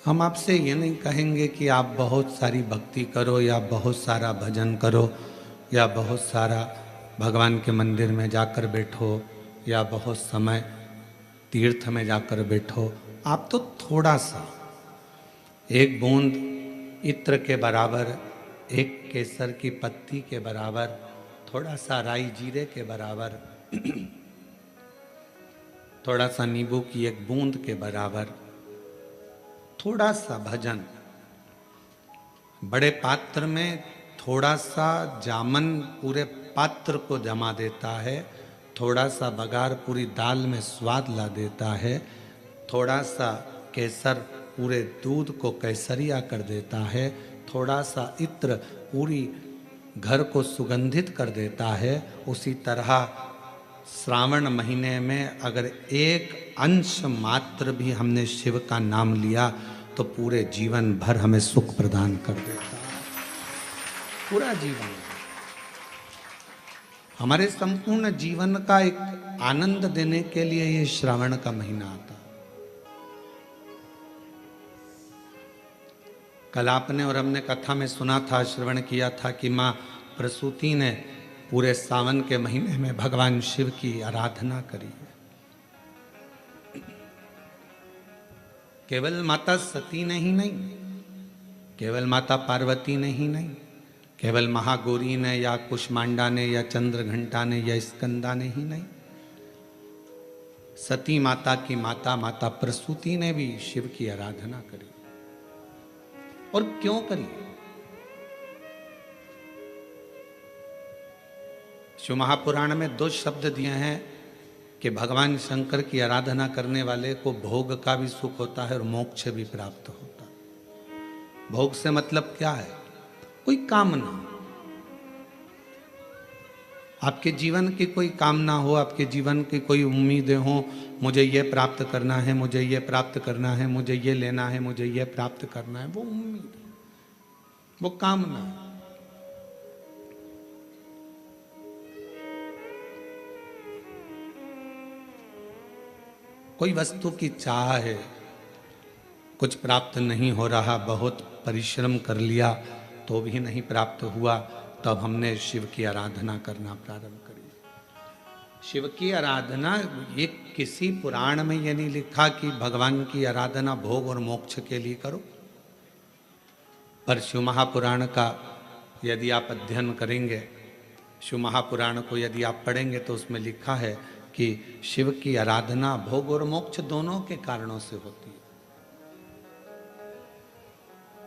हम आपसे ये नहीं कहेंगे कि आप बहुत सारी भक्ति करो या बहुत सारा भजन करो या बहुत सारा भगवान के मंदिर में जाकर बैठो या बहुत समय तीर्थ में जाकर बैठो। आप तो थोड़ा सा, एक बूंद इत्र के बराबर, एक केसर की पत्ती के बराबर, थोड़ा सा राई जीरे के बराबर, थोड़ा सा नींबू की एक बूंद के बराबर, थोड़ा सा भजन, बड़े पात्र में थोड़ा सा जामन पूरे पात्र को जमा देता है, थोड़ा सा बघार पूरी दाल में स्वाद ला देता है, थोड़ा सा केसर पूरे दूध को केसरिया कर देता है, थोड़ा सा इत्र पूरी घर को सुगंधित कर देता है। उसी तरह श्रावण महीने में अगर एक अंश मात्र भी हमने शिव का नाम लिया तो पूरे जीवन भर हमें सुख प्रदान कर देता है। पूरा जीवन, हमारे संपूर्ण जीवन का एक आनंद देने के लिए ये श्रावण का महीना आता है। कल आपने और हमने कथा में सुना था, श्रवण किया था कि माँ प्रसूति ने पूरे सावन के महीने में भगवान शिव की आराधना करी है। केवल माता सती ने ही नहीं, केवल माता पार्वती ने ही नहीं, केवल महागौरी ने या कुष्मांडा ने या चंद्रघंटा ने या स्कंदा ने ही नहीं, सती माता की माता माता प्रसूति ने भी शिव की आराधना करी। और क्यों करी? शिव महापुराण में 2 शब्द दिए हैं कि भगवान शंकर की आराधना करने वाले को भोग का भी सुख होता है और मोक्ष भी प्राप्त होता है। भोग से मतलब क्या है? कोई कामना, आपके जीवन की कोई कामना हो, आपके जीवन की कोई उम्मीदें हो, मुझे ये प्राप्त करना है, मुझे ये प्राप्त करना है, मुझे ये लेना है, मुझे ये प्राप्त करना है, वो उम्मीद है, वो कामना है। कोई वस्तु की चाह है, कुछ प्राप्त नहीं हो रहा, बहुत परिश्रम कर लिया तो भी नहीं प्राप्त हुआ, तब हमने शिव की आराधना करना प्रारंभ करी। शिव की आराधना, ये किसी पुराण में ये नहीं लिखा कि भगवान की आराधना भोग और मोक्ष के लिए करो, पर शिव महापुराण का यदि आप अध्ययन करेंगे, शिव महापुराण को यदि आप पढ़ेंगे तो उसमें लिखा है कि शिव की आराधना भोग और मोक्ष दोनों के कारणों से होती है।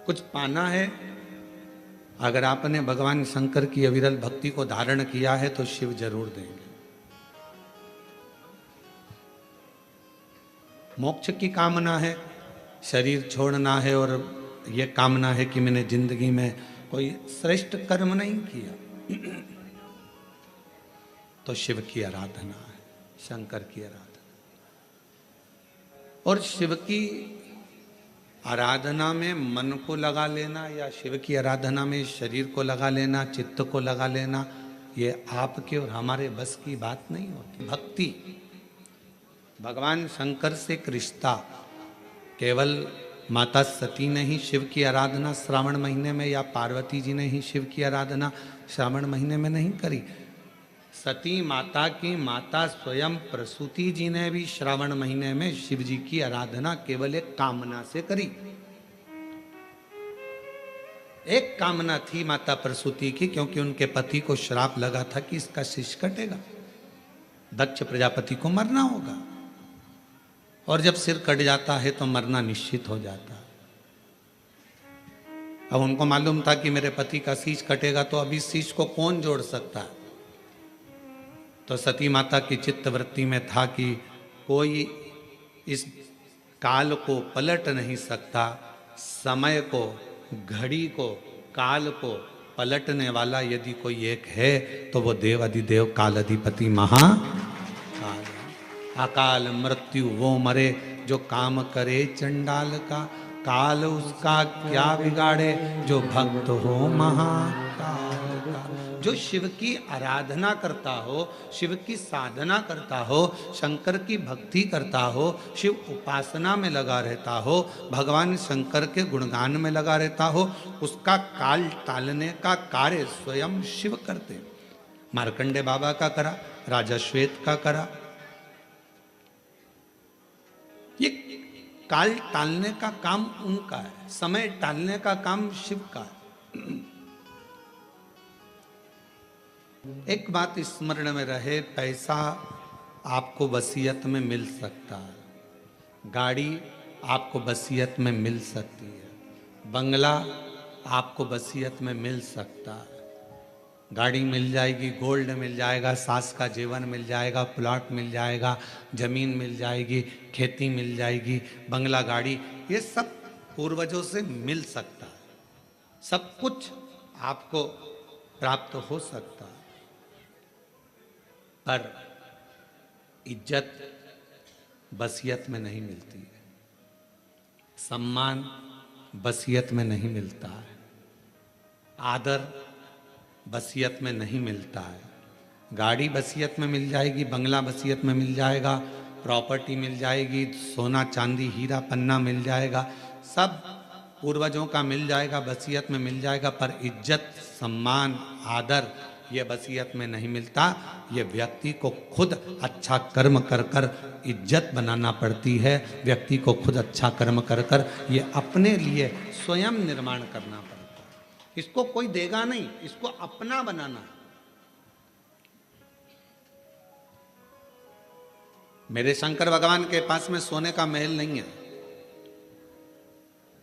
कुछ पाना है, अगर आपने भगवान शंकर की अविरल भक्ति को धारण किया है तो शिव जरूर देंगे। मोक्ष की कामना है, शरीर छोड़ना है और यह कामना है कि मैंने जिंदगी में कोई श्रेष्ठ कर्म नहीं किया, तो शिव की आराधना है, शंकर की आराधना। और शिव की आराधना में मन को लगा लेना या शिव की आराधना में शरीर को लगा लेना, चित्त को लगा लेना, ये आपके और हमारे बस की बात नहीं होती। भक्ति, भगवान शंकर से एक रिश्ता, केवल माता सती ने ही शिव की आराधना श्रावण महीने में या पार्वती जी ने ही शिव की आराधना श्रावण महीने में नहीं करी। सती माता की माता स्वयं प्रसूति जी ने भी श्रावण महीने में शिव जी की आराधना केवल एक कामना से करी। एक कामना थी माता प्रसूति की, क्योंकि उनके पति को श्राप लगा था कि इसका शीश कटेगा, दक्ष प्रजापति को मरना होगा, और जब सिर कट जाता है तो मरना निश्चित हो जाता है। अब उनको मालूम था कि मेरे पति का शीश कटेगा, तो अभी शीश को कौन जोड़ सकता है? तो सती माता की चित्त वृत्ति में था कि कोई इस काल को पलट नहीं सकता, समय को, घड़ी को, काल को पलटने वाला यदि कोई एक है तो वो देव अधिदेव काल अधिपति महाकाल। अकाल मृत्यु वो मरे जो काम करे चंडाल का, काल उसका क्या बिगाड़े जो भक्त हो महाकाल का। जो शिव की आराधना करता हो, शिव की साधना करता हो, शंकर की भक्ति करता हो, शिव उपासना में लगा रहता हो, भगवान शंकर के गुणगान में लगा रहता हो, उसका काल टालने का कार्य स्वयं शिव करते। मार्कंडे बाबा का करा, राजा श्वेत का करा। ये काल टालने का काम उनका है, समय टालने का काम शिव का है। एक बात स्मरण में रहे, पैसा आपको वसीयत में मिल सकता है, गाड़ी आपको वसीयत में मिल सकती है, बंगला आपको वसीयत में मिल सकता है, गाड़ी मिल जाएगी, गोल्ड मिल जाएगा, सास का जीवन मिल जाएगा, प्लॉट मिल जाएगा, जमीन मिल जाएगी, खेती मिल जाएगी, बंगला, गाड़ी, ये सब पूर्वजों से मिल सकता है। सब कुछ आपको प्राप्त हो सकता है, पर इज्जत वसीयत में नहीं मिलती है, सम्मान वसीयत में नहीं मिलता है, आदर वसीयत में नहीं मिलता है। गाड़ी वसीयत में मिल जाएगी, बंगला वसीयत में मिल जाएगा, प्रॉपर्टी मिल जाएगी, सोना चांदी हीरा पन्ना मिल जाएगा, सब पूर्वजों का मिल जाएगा, वसीयत में मिल जाएगा, पर इज्जत, सम्मान, आदर ये वसीयत में नहीं मिलता। ये व्यक्ति को खुद अच्छा कर्म कर कर इज्जत बनाना पड़ती है, व्यक्ति को खुद अच्छा कर्म कर कर ये अपने लिए स्वयं निर्माण करना पड़ता है। इसको कोई देगा नहीं, इसको अपना बनाना है। मेरे शंकर भगवान के पास में सोने का महल नहीं है,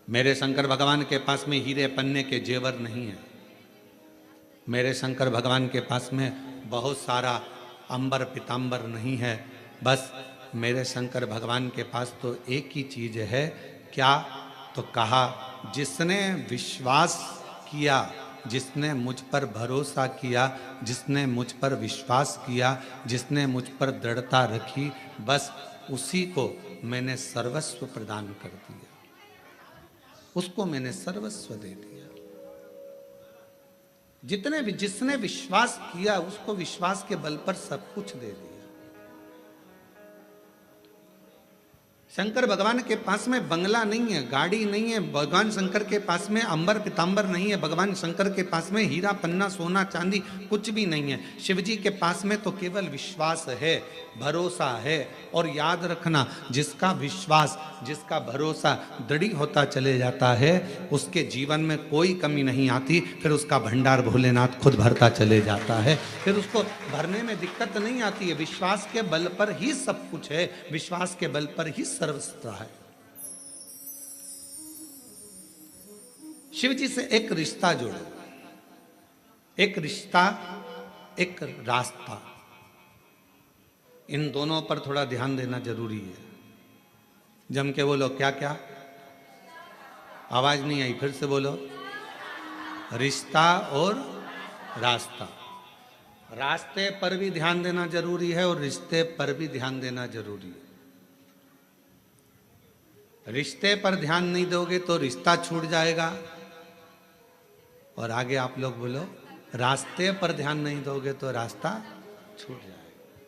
मेरे शंकर भगवान के पास में हीरे पन्ने के जेवर नहीं है, मेरे शंकर भगवान के पास में बहुत सारा अंबर पीतांबर नहीं है। बस मेरे शंकर भगवान के पास तो एक ही चीज है, क्या? तो कहा, जिसने विश्वास किया, जिसने मुझ पर भरोसा किया, जिसने मुझ पर विश्वास किया, जिसने मुझ पर दृढ़ता रखी, बस उसी को मैंने सर्वस्व प्रदान कर दिया, उसको मैंने सर्वस्व दे दिया। जिसने विश्वास किया उसको विश्वास के बल पर सब कुछ दे दिया। शंकर भगवान के पास में बंगला नहीं है, गाड़ी नहीं है, भगवान शंकर के पास में अंबर पीतांबर नहीं है, भगवान शंकर के पास में हीरा पन्ना सोना चांदी कुछ भी नहीं है। शिव जी के पास में तो केवल विश्वास है, भरोसा है। और याद रखना, जिसका विश्वास, जिसका भरोसा दृढ़ होता चले जाता है, उसके जीवन में कोई कमी नहीं आती, फिर उसका भंडार भोलेनाथ खुद भरता चले जाता है, फिर उसको भरने में दिक्कत नहीं आती है। विश्वास के बल पर ही सब कुछ है, विश्वास के बल पर ही सर्वस्व है। शिव जी से एक रिश्ता जोड़ो, एक रिश्ता, एक रास्ता, इन दोनों पर थोड़ा ध्यान देना जरूरी है। जम के बोलो, क्या क्या? आवाज नहीं आई, फिर से बोलो। रिश्ता और रास्ता। रास्ते पर भी ध्यान देना जरूरी है और रिश्ते पर भी ध्यान देना जरूरी है। रिश्ते पर ध्यान नहीं दोगे तो रिश्ता छूट जाएगा, और आगे आप लोग बोलो, रास्ते पर ध्यान नहीं दोगे तो रास्ता छूट जाएगा,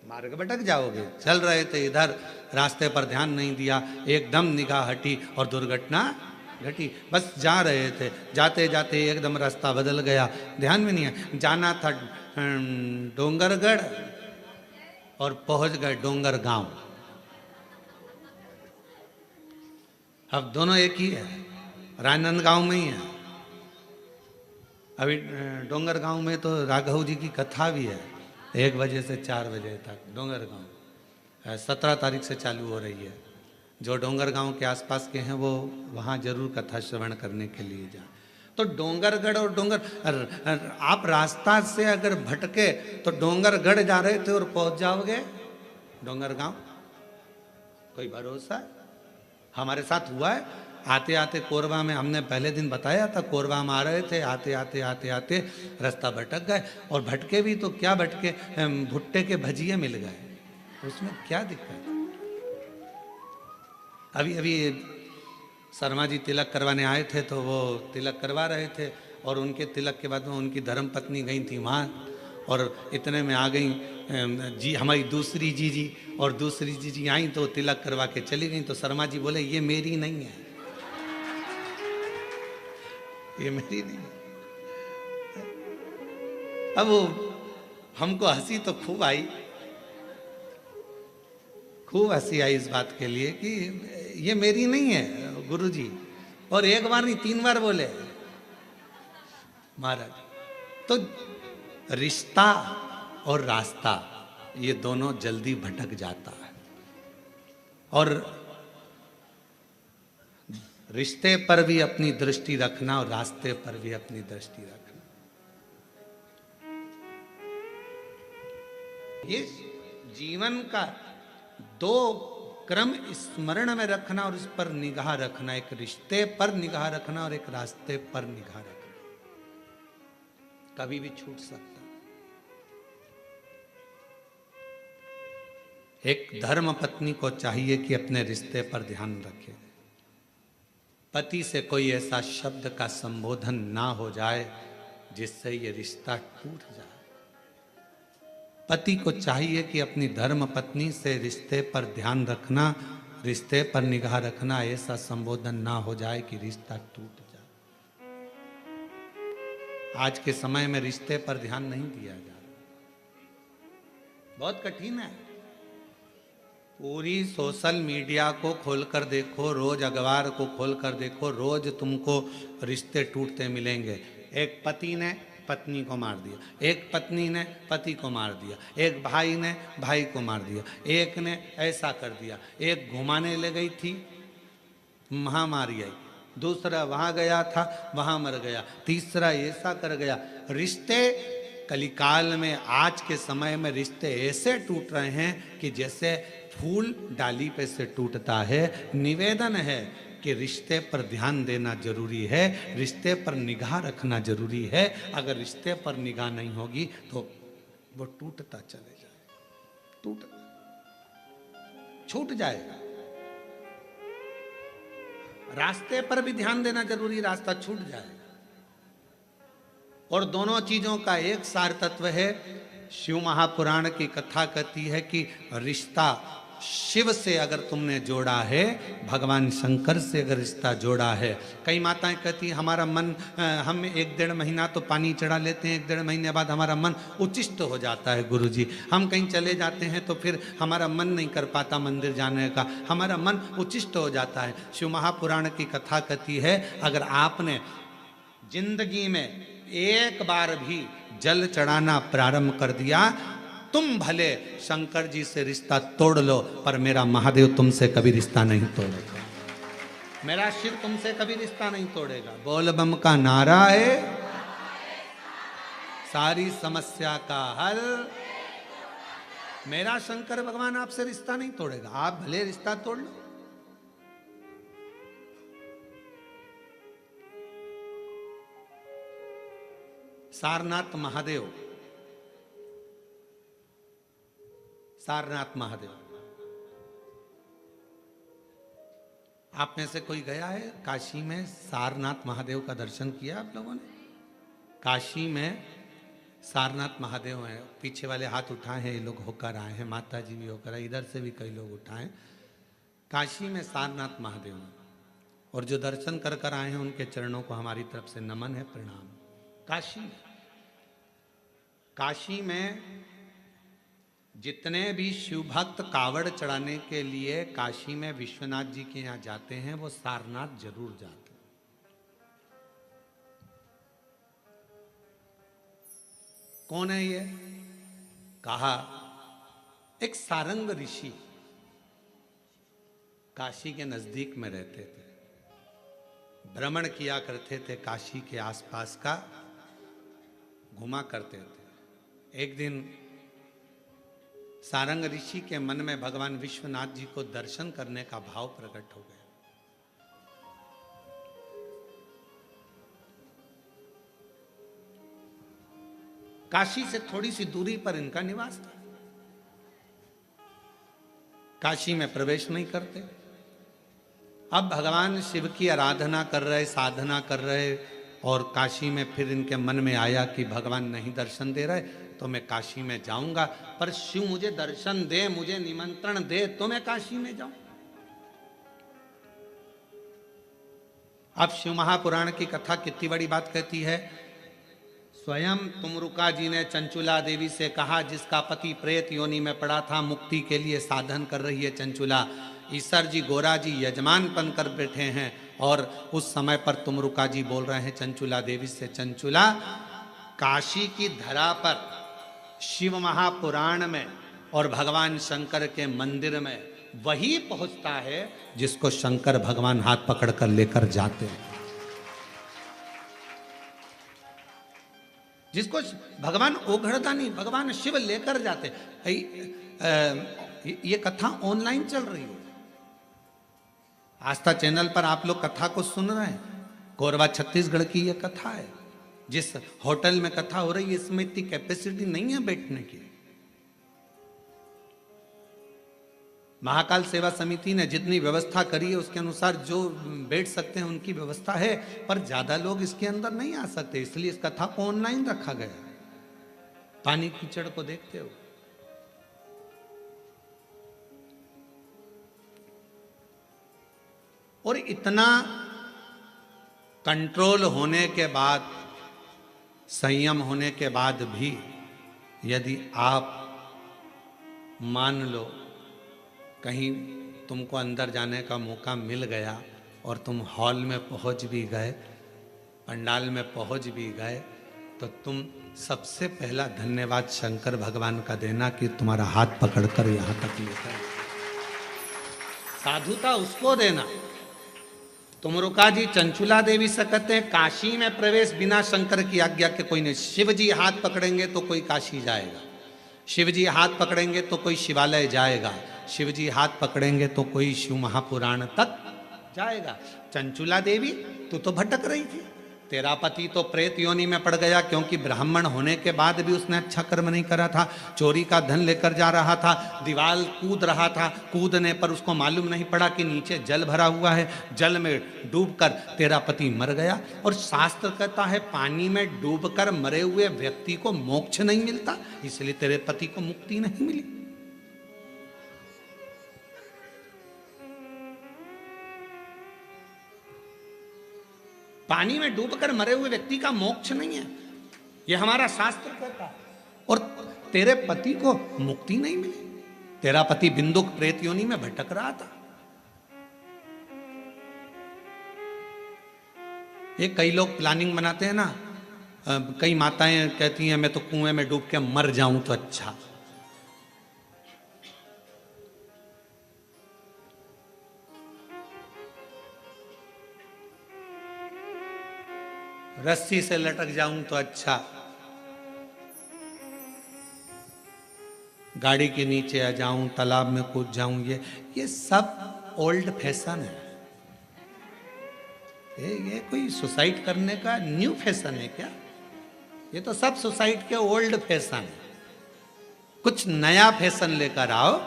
मार्ग भटक जाओगे। चल रहे थे इधर, रास्ते पर ध्यान नहीं दिया, एकदम निगाह हटी और दुर्घटना घटी। बस जा रहे थे, जाते जाते एकदम रास्ता बदल गया, ध्यान में नहीं है। जाना था डोंगरगढ़ और पहुंच गए डोंगर गांव। अब दोनों एक ही है, राजनांदगांव में ही है। अभी डोंगर गांव में तो राघव जी की कथा भी है, 1 बजे से 4 बजे तक डोंगर गांव 17 तारीख से चालू हो रही है। जो डोंगर गांव के आसपास के हैं वो वहाँ जरूर कथा श्रवण करने के लिए जाए। तो डोंगरगढ़ और डोंगर, आप रास्ता से अगर भटके तो डोंगरगढ़ जा रहे थे और पहुंच जाओगे डोंगर गांव, कोई भरोसा है? हमारे साथ हुआ है। आते आते कोरबा में, हमने पहले दिन बताया था, कोरबा में आ रहे थे, आते आते आते आते रास्ता भटक गए। और भटके भी तो क्या भटके, भुट्टे के भजिए मिल गए, उसमें क्या दिक्कत? अभी अभी शर्मा जी तिलक करवाने आए थे, तो वो तिलक करवा रहे थे और उनके तिलक के बाद में उनकी धर्म पत्नी गई थी वहाँ, और इतने में आ गई जी हमारी दूसरी जीजी, और दूसरी जीजी आई तो तिलक करवा के चली गई। तो शर्मा जी बोले ये मेरी नहीं है, ये मेरी नहीं है। अब वो हमको हंसी तो खूब आई, खूब हंसी आई इस बात के लिए कि ये मेरी नहीं है गुरुजी। और एक बार नहीं 3 बार बोले महाराज। तो रिश्ता और रास्ता ये दोनों जल्दी भटक जाता है, और रिश्ते पर भी अपनी दृष्टि रखना और रास्ते पर भी अपनी दृष्टि रखना। ये जीवन का 2 क्रम स्मरण में रखना और उस पर निगाह रखना, एक रिश्ते पर निगाह रखना और एक रास्ते पर निगाह रखना। कभी भी छूट सकता। एक धर्म पत्नी को चाहिए कि अपने रिश्ते पर ध्यान रखे, पति से कोई ऐसा शब्द का संबोधन ना हो जाए जिससे ये रिश्ता टूट जाए। पति को चाहिए कि अपनी धर्म पत्नी से रिश्ते पर ध्यान रखना, रिश्ते पर निगाह रखना, ऐसा संबोधन ना हो जाए कि रिश्ता टूट जाए। आज के समय में रिश्ते पर ध्यान नहीं दिया जा रहा, बहुत कठिन है। पूरी सोशल मीडिया को खोलकर देखो, रोज अखबार को खोलकर देखो, रोज तुमको रिश्ते टूटते मिलेंगे। एक पति ने पत्नी को मार दिया, एक पत्नी ने पति को मार दिया, एक भाई ने भाई को मार दिया, एक ने ऐसा कर दिया, एक घुमाने ले गई थी महामारी आई, दूसरा वहां गया था वहां मर गया, तीसरा ऐसा कर गया। रिश्ते कलिकाल में आज के समय में रिश्ते ऐसे टूट रहे हैं कि जैसे फूल डाली पे से टूटता है। निवेदन है कि रिश्ते पर ध्यान देना जरूरी है, रिश्ते पर निगाह रखना जरूरी है। अगर रिश्ते पर निगाह नहीं होगी तो वो टूटता चले जाए, छूट जाएगा। रास्ते पर भी ध्यान देना जरूरी, रास्ता छूट जाएगा। और दोनों चीजों का एक सार तत्व है। शिव महापुराण की कथा कहती है कि रिश्ता शिव से अगर तुमने जोड़ा है, भगवान शंकर से अगर रिश्ता जोड़ा है। कई माताएं कहती हैं हमारा मन, हम 1-1.5 महीना तो पानी चढ़ा लेते हैं, 1-1.5 महीने बाद हमारा मन उचिष्ट हो जाता है गुरुजी। हम कहीं चले जाते हैं तो फिर हमारा मन नहीं कर पाता मंदिर जाने का, हमारा मन उचिष्ट हो जाता है। शिव महापुराण की कथा कहती है अगर आपने जिंदगी में एक बार भी जल चढ़ाना प्रारंभ कर दिया, तुम भले शंकर जी से रिश्ता तोड़ लो पर मेरा महादेव तुमसे कभी रिश्ता नहीं तोड़ेगा, मेरा शिव तुमसे कभी रिश्ता नहीं तोड़ेगा। बोल बम का नारा है, सारी समस्या का हल, मेरा शंकर भगवान आपसे रिश्ता नहीं तोड़ेगा, आप भले रिश्ता तोड़ लो। सारनाथ महादेव, सारनाथ महादेव, आप में से कोई गया है काशी में? सारनाथ महादेव का दर्शन किया आप लोगों ने? काशी में सारनाथ महादेव हैं, पीछे वाले हाथ उठाए हैं, ये लोग होकर आए हैं, माता जी भी होकर आए, इधर से भी कई लोग उठाए। काशी में सारनाथ महादेव हैं, और जो दर्शन कर कर आए हैं उनके चरणों को हमारी तरफ से नमन है, प्रणाम। काशी में जितने भी शिव भक्त कावड़ चढ़ाने के लिए काशी में विश्वनाथ जी के यहाँ जाते हैं वो सारनाथ जरूर जाते हैं। कौन है ये? कहा एक सारंग ऋषि काशी के नजदीक में रहते थे, भ्रमण किया करते थे, काशी के आसपास का घुमा करते थे। एक दिन सारंग ऋषि के मन में भगवान विश्वनाथ जी को दर्शन करने का भाव प्रकट हो गया। काशी से थोड़ी सी दूरी पर इनका निवास था। काशी में प्रवेश नहीं करते। अब भगवान शिव की आराधना कर रहे, साधना कर रहे, और काशी में फिर इनके मन में आया कि भगवान नहीं दर्शन दे रहे तो मैं काशी में जाऊंगा, पर शिव मुझे दर्शन दे, मुझे निमंत्रण दे तो मैं काशी में जाऊं। अब शिव महापुराण की कथा कितनी बड़ी बात कहती है। स्वयं तुमरुका जी ने चंचुला देवी से कहा, जिसका पति प्रेत योनि में पड़ा था, मुक्ति के लिए साधन कर रही है चंचुला, ईसर जी गोरा जी यजमान बन कर बैठे हैं। और उस समय पर तुमरुका जी बोल रहे हैं चंचुला देवी से, चंचुला काशी की धरा पर शिव महापुराण में और भगवान शंकर के मंदिर में वही पहुंचता है जिसको शंकर भगवान हाथ पकड़ कर लेकर जाते हैं, जिसको भगवान ओघड़दानी भगवान शिव लेकर जाते। ये कथा ऑनलाइन चल रही है, आस्था चैनल पर आप लोग कथा को सुन रहे हैं। कोरबा छत्तीसगढ़ की ये कथा है। जिस होटल में कथा हो रही है इसमें इतनी कैपेसिटी नहीं है बैठने की। महाकाल सेवा समिति ने जितनी व्यवस्था करी है उसके अनुसार जो बैठ सकते हैं उनकी व्यवस्था है, पर ज्यादा लोग इसके अंदर नहीं आ सकते, इसलिए इस कथा को ऑनलाइन रखा गया। पानी कीचड़ को देखते हो। और इतना कंट्रोल होने के बाद, संयम होने के बाद भी यदि आप मान लो कहीं तुमको अंदर जाने का मौका मिल गया और तुम हॉल में पहुंच भी गए, पंडाल में पहुंच भी गए, तो तुम सबसे पहला धन्यवाद शंकर भगवान का देना कि तुम्हारा हाथ पकड़कर यहां तक लेकर। साधुता उसको देना। तुमरुका जी चंचुला देवी से कहते हैं, काशी में प्रवेश बिना शंकर की आज्ञा के कोई नहीं। शिव जी हाथ पकड़ेंगे तो कोई काशी जाएगा, शिव जी हाथ पकड़ेंगे तो कोई शिवालय जाएगा, शिव जी हाथ पकड़ेंगे तो कोई शिव महापुराण तक जाएगा। चंचुला देवी तू तो भटक रही थी, तेरा पति तो प्रेत योनि में पड़ गया, क्योंकि ब्राह्मण होने के बाद भी उसने अच्छा कर्म नहीं करा था। चोरी का धन लेकर जा रहा था, दीवार कूद रहा था, कूदने पर उसको मालूम नहीं पड़ा कि नीचे जल भरा हुआ है, जल में डूबकर तेरा पति मर गया। और शास्त्र कहता है पानी में डूबकर मरे हुए व्यक्ति को मोक्ष नहीं मिलता, इसलिए तेरे पति को मुक्ति नहीं मिली। पानी में डूबकर मरे हुए व्यक्ति का मोक्ष नहीं है, यह हमारा शास्त्र कहता है। और तेरे पति को मुक्ति नहीं मिली, तेरा पति बिंदुक प्रेत योनि में भटक रहा था। ये कई लोग प्लानिंग बनाते हैं ना, कई माताएं कहती हैं मैं तो कुएं में डूब के मर जाऊं तो अच्छा। रस्सी से लटक जाऊं तो अच्छा, गाड़ी के नीचे आ जाऊं, तालाब में कूद जाऊं, ये सब ओल्ड फैशन है। ये कोई सुसाइड करने का न्यू फैशन है क्या? ये तो सब सुसाइड के ओल्ड फैशन है। कुछ नया फैशन लेकर आओ।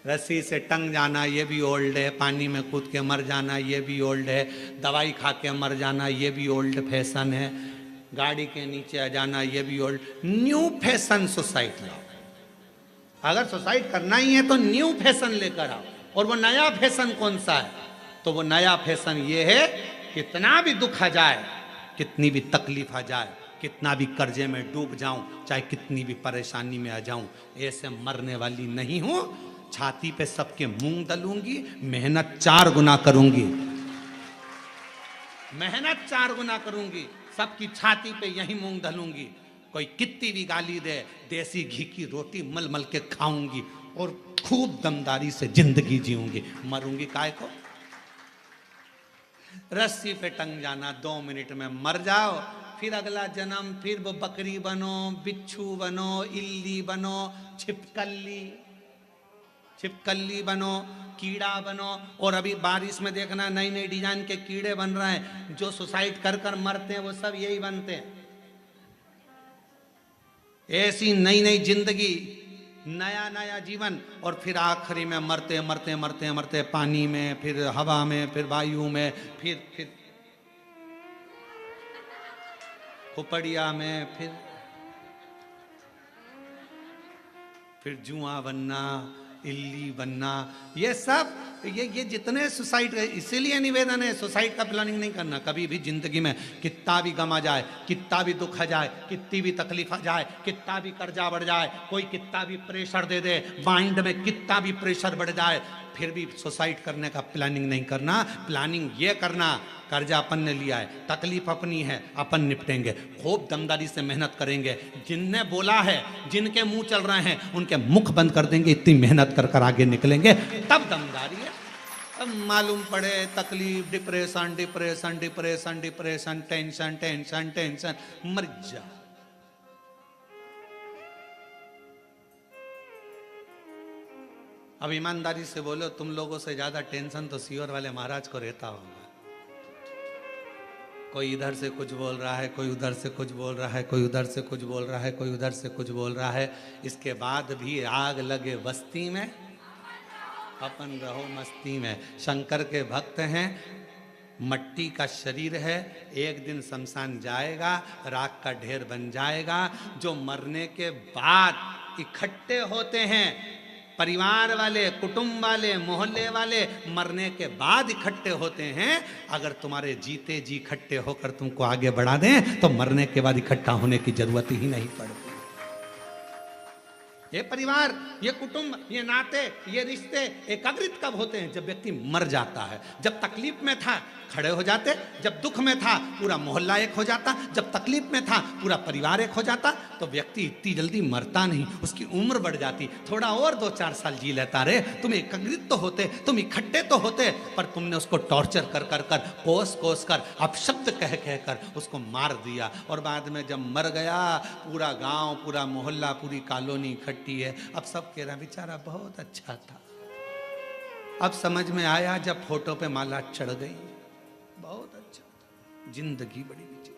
रस्सी से टंग जाना ये भी ओल्ड है, पानी में कूद के मर जाना ये भी ओल्ड है, दवाई खा के मर जाना ये भी ओल्ड फैशन है, गाड़ी के नीचे आ जाना ये भी ओल्ड। न्यू फैशन सुसाइड लाओ। अगर सुसाइड करना ही है तो न्यू फैशन लेकर आओ। और वो नया फैशन कौन सा है? तो वो नया फैशन ये है, कितना भी दुख आ जाए, कितनी भी तकलीफ आ जाए, कितना भी कर्जे में डूब जाऊं, चाहे कितनी भी परेशानी में आ जाऊं, ऐसे मरने वाली नहीं हूं। छाती पे सबके मूंग दलूंगी, मेहनत 4 गुना करूंगी, मेहनत 4 गुना करूंगी, सबकी छाती पे यही मूंग दलूंगी। कोई कितनी भी गाली दे, देसी घी की रोटी मल मल के खाऊंगी और खूब दमदारी से जिंदगी जीऊंगी। मरूंगी काय को? रस्सी पे टंग जाना, 2 मिनट में मर जाओ, फिर अगला जन्म, फिर वो बकरी बनो, बिच्छू बनो, इल्ली बनो, छिपकली बनो, कीड़ा बनो। और अभी बारिश में देखना नई नई डिजाइन के कीड़े बन रहे हैं, जो सुसाइड कर कर मरते हैं वो सब यही बनते हैं। ऐसी नई नई जिंदगी, नया नया जीवन, और फिर आखिरी में मरते मरते मरते मरते पानी में, फिर हवा में, फिर वायु में, फिर खोपड़िया में फिर जुआ बनना, इल्ली बनना, ये सब ये जितने सुसाइड, इसीलिए निवेदन है सुसाइड का प्लानिंग नहीं करना कभी भी जिंदगी में। कितना भी गम आ जाए, कितना भी दुख आ जाए, कितनी भी तकलीफ आ जाए, कितना भी कर्जा बढ़ जाए, कोई कितना भी प्रेशर दे दे, माइंड में कितना भी प्रेशर बढ़ जाए, फिर भी सुसाइड करने का प्लानिंग नहीं करना। प्लानिंग ये करना, कर्जा अपन ने लिया है, तकलीफ अपनी है, अपन निपटेंगे, खूब दमदारी से मेहनत करेंगे। जिनने बोला है, जिनके मुंह चल रहे हैं, उनके मुख बंद कर देंगे, इतनी मेहनत कर कर आगे निकलेंगे, तब दमदारी है। अब मालूम पड़े तकलीफ, depression depression depression depression, tension tension tension, मर जा। अब ईमानदारी से बोलो, तुम लोगों से ज्यादा टेंशन तो सीहोर वाले महाराज को रहता होगा। कोई इधर से कुछ बोल रहा है, कोई उधर से कुछ बोल रहा है, कोई उधर से कुछ बोल रहा है, कोई उधर से कुछ बोल रहा है। इसके बाद भी आग लगे बस्ती में, अपन रहो मस्ती में। शंकर के भक्त हैं, मट्टी का शरीर है, एक दिन शमशान जाएगा, राख का ढेर बन जाएगा। जो मरने के बाद इकट्ठे होते हैं, परिवार वाले, कुटुंब वाले, मोहल्ले वाले, मरने के बाद इकट्ठे होते हैं। अगर तुम्हारे जीते जी इकट्ठे होकर तुमको आगे बढ़ा दें तो मरने के बाद इकट्ठा होने की जरूरत ही नहीं पड़ती। ये परिवार, ये कुटुंब, ये नाते, ये रिश्ते एकाग्रित कब होते हैं? जब व्यक्ति मर जाता है। जब तकलीफ में था खड़े हो जाते, जब दुख में था पूरा मोहल्ला एक हो जाता, जब तकलीफ में था पूरा परिवार एक हो जाता। तो व्यक्ति इतनी जल्दी मरता नहीं, उसकी उम्र बढ़ जाती। थोड़ा और 2-4 साल जी लेता रे। तुम एकाग्रित तो होते, तुम इकट्ठे तो होते, पर तुमने उसको टॉर्चर कर कर कर, कोस कोस कर, अपशब्द कह कह कर उसको मार दिया। और बाद में जब मर गया, पूरा गांव, पूरा मोहल्ला, पूरी कॉलोनी इकट्ठी है। अब सब कह रहा बेचारा बहुत अच्छा था। अब समझ में आया जब फोटो पे माला चढ़ गई, बहुत अच्छा था, जिंदगी बड़ी नीचे।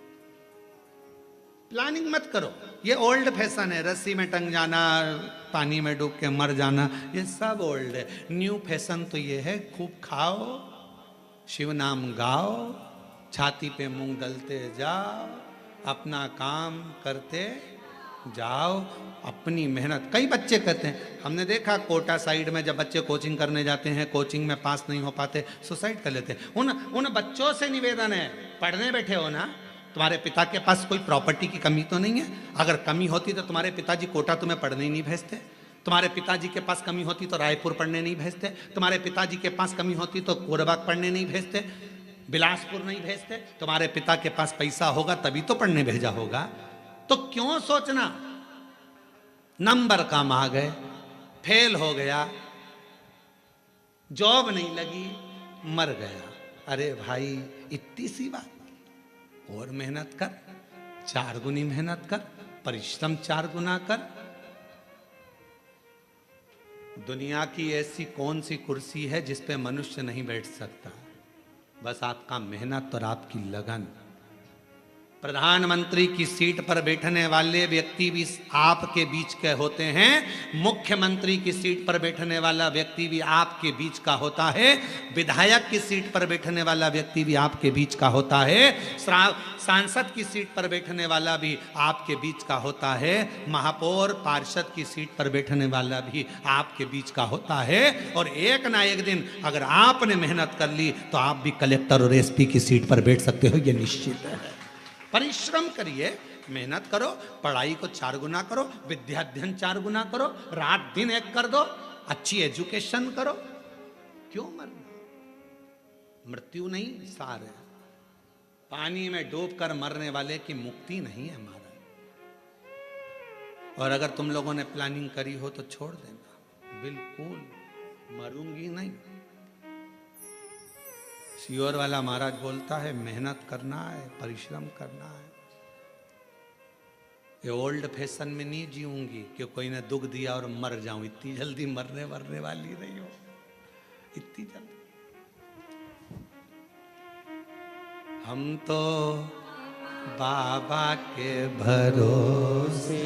प्लानिंग मत करो, ये ओल्ड फैशन है। रस्सी में टंग जाना, पानी में डूब के मर जाना, ये सब ओल्ड है। न्यू फैशन तो ये है, खूब खाओ, शिव नाम गाओ, छाती पे मूंग डलते जाओ, अपना काम करते जाओ, अपनी मेहनत। कई बच्चे कहते हैं, हमने देखा कोटा साइड में जब बच्चे कोचिंग करने जाते हैं, कोचिंग में पास नहीं हो पाते, सुसाइड कर लेते हैं। उन बच्चों से निवेदन है, पढ़ने बैठे हो ना, तुम्हारे पिता के पास कोई प्रॉपर्टी की कमी तो नहीं है? अगर कमी होती तो तुम्हारे पिताजी कोटा तुम्हें पढ़ने ही नहीं भेजते। तुम्हारे पिताजी के पास कमी होती तो रायपुर पढ़ने नहीं भेजते। तुम्हारे पिताजी के पास कमी होती तो कोरबाग पढ़ने नहीं भेजते, बिलासपुर नहीं भेजते। तुम्हारे पिता के पास पैसा होगा तभी तो पढ़ने भेजा होगा। तो क्यों सोचना नंबर कम आ गए, फेल हो गया, जॉब नहीं लगी, मर गया। अरे भाई इतनी सी बात, और मेहनत कर, 4 गुनी मेहनत कर, परिश्रम 4 गुना कर। दुनिया की ऐसी कौन सी कुर्सी है जिस पे मनुष्य नहीं बैठ सकता? बस आपका मेहनत और आपकी लगन। प्रधानमंत्री की सीट पर बैठने वाले व्यक्ति भी आपके बीच के होते हैं, मुख्यमंत्री की सीट पर बैठने वाला व्यक्ति भी आपके बीच का होता है, विधायक की सीट पर बैठने वाला व्यक्ति भी आपके बीच का होता है, सांसद की सीट पर बैठने वाला भी आपके बीच का होता है, महापौर पार्षद की सीट पर बैठने वाला भी आपके बीच का होता है। और एक ना एक दिन अगर आपने मेहनत कर ली तो आप भी कलेक्टर और एसपी की सीट पर बैठ सकते हो, ये निश्चित है। परिश्रम करिए, मेहनत करो, पढ़ाई को 4 गुना करो, विद्याध्ययन 4 गुना करो, रात दिन एक कर दो, अच्छी एजुकेशन करो। क्यों मरना? मृत्यु नहीं सार है। पानी में डूबकर मरने वाले की मुक्ति नहीं है हमारा। और अगर तुम लोगों ने प्लानिंग करी हो तो छोड़ देना, बिल्कुल मरूंगी नहीं। सीहोर वाला महाराज बोलता है मेहनत करना है, परिश्रम करना है। ये ओल्ड फैशन में नहीं जीऊंगी कि कोई ने दुख दिया और मर जाऊं। इतनी जल्दी मरने वाली नहीं हो, इतनी जल्दी। हम तो बाबा के भरोसे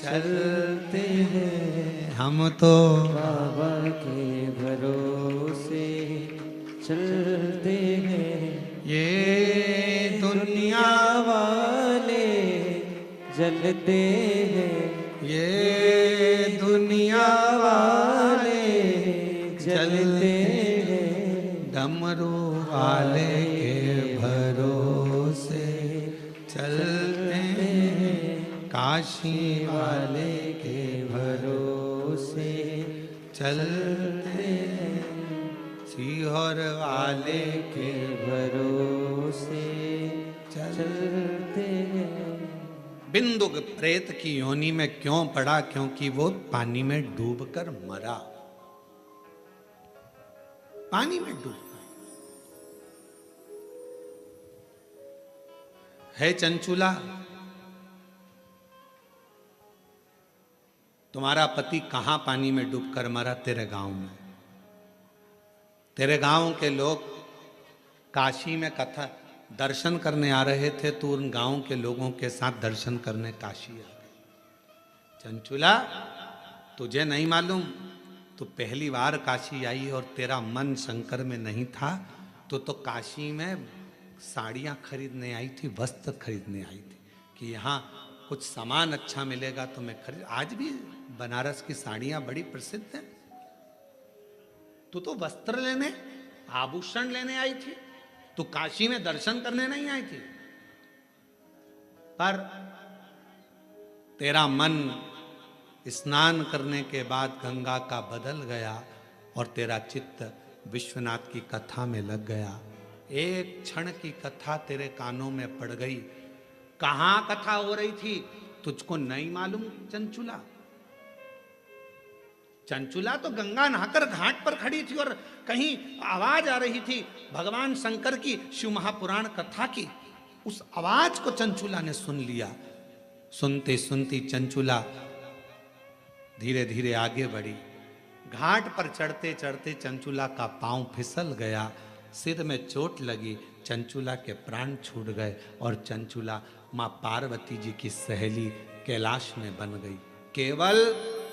चलते हैं, हम तो बाबा के भरोसे चलते हैं। ये दुनिया वाले चलते हैं ये दुनिया वाले चलते हैं डमरू वाले के भरोसे चलते हैं, काशी वाले के भरोसे चलते हैं, सीहोर वाले के भरोसे चलते हैं। बिंदु प्रेत की योनि में क्यों पड़ा? क्योंकि वो पानी में डूबकर मरा, पानी में डूब है। चंचुला, तुम्हारा पति कहां पानी में डूबकर मरा? तेरे गांव में। तेरे गांव के लोग काशी में कथा दर्शन करने आ रहे थे, तो उन गांव के लोगों के साथ दर्शन करने काशी आ गए। चंचुला, तुझे नहीं मालूम, तू पहली बार काशी आई और तेरा मन शंकर में नहीं था, तो काशी में साड़ियाँ खरीदने आई थी, वस्त्र खरीदने आई थी कि यहाँ कुछ सामान अच्छा मिलेगा तो मैं खरीद। आज भी बनारस की साड़ियाँ बड़ी प्रसिद्ध हैं। तू तो वस्त्र लेने, आभूषण लेने आई थी, तू काशी में दर्शन करने नहीं आई थी। पर तेरा मन स्नान करने के बाद गंगा का बदल गया और तेरा चित्त विश्वनाथ की कथा में लग गया। एक क्षण की कथा तेरे कानों में पड़ गई। कहां कथा हो रही थी तुझको नहीं मालूम? चंचुला, चंचुला तो गंगा नहाकर घाट पर खड़ी थी और कहीं आवाज आ रही थी भगवान शंकर की शिव महापुराण कथा की। उस आवाज को चंचुला ने सुन लिया। सुनते सुनती चंचुला धीरे धीरे आगे बढ़ी। घाट पर चढ़ते चढ़ते चंचुला का पांव फिसल गया, सिर में चोट लगी, चंचुला के प्राण छूट गए और चंचुला माँ पार्वती जी की सहेली कैलाश में बन गई। केवल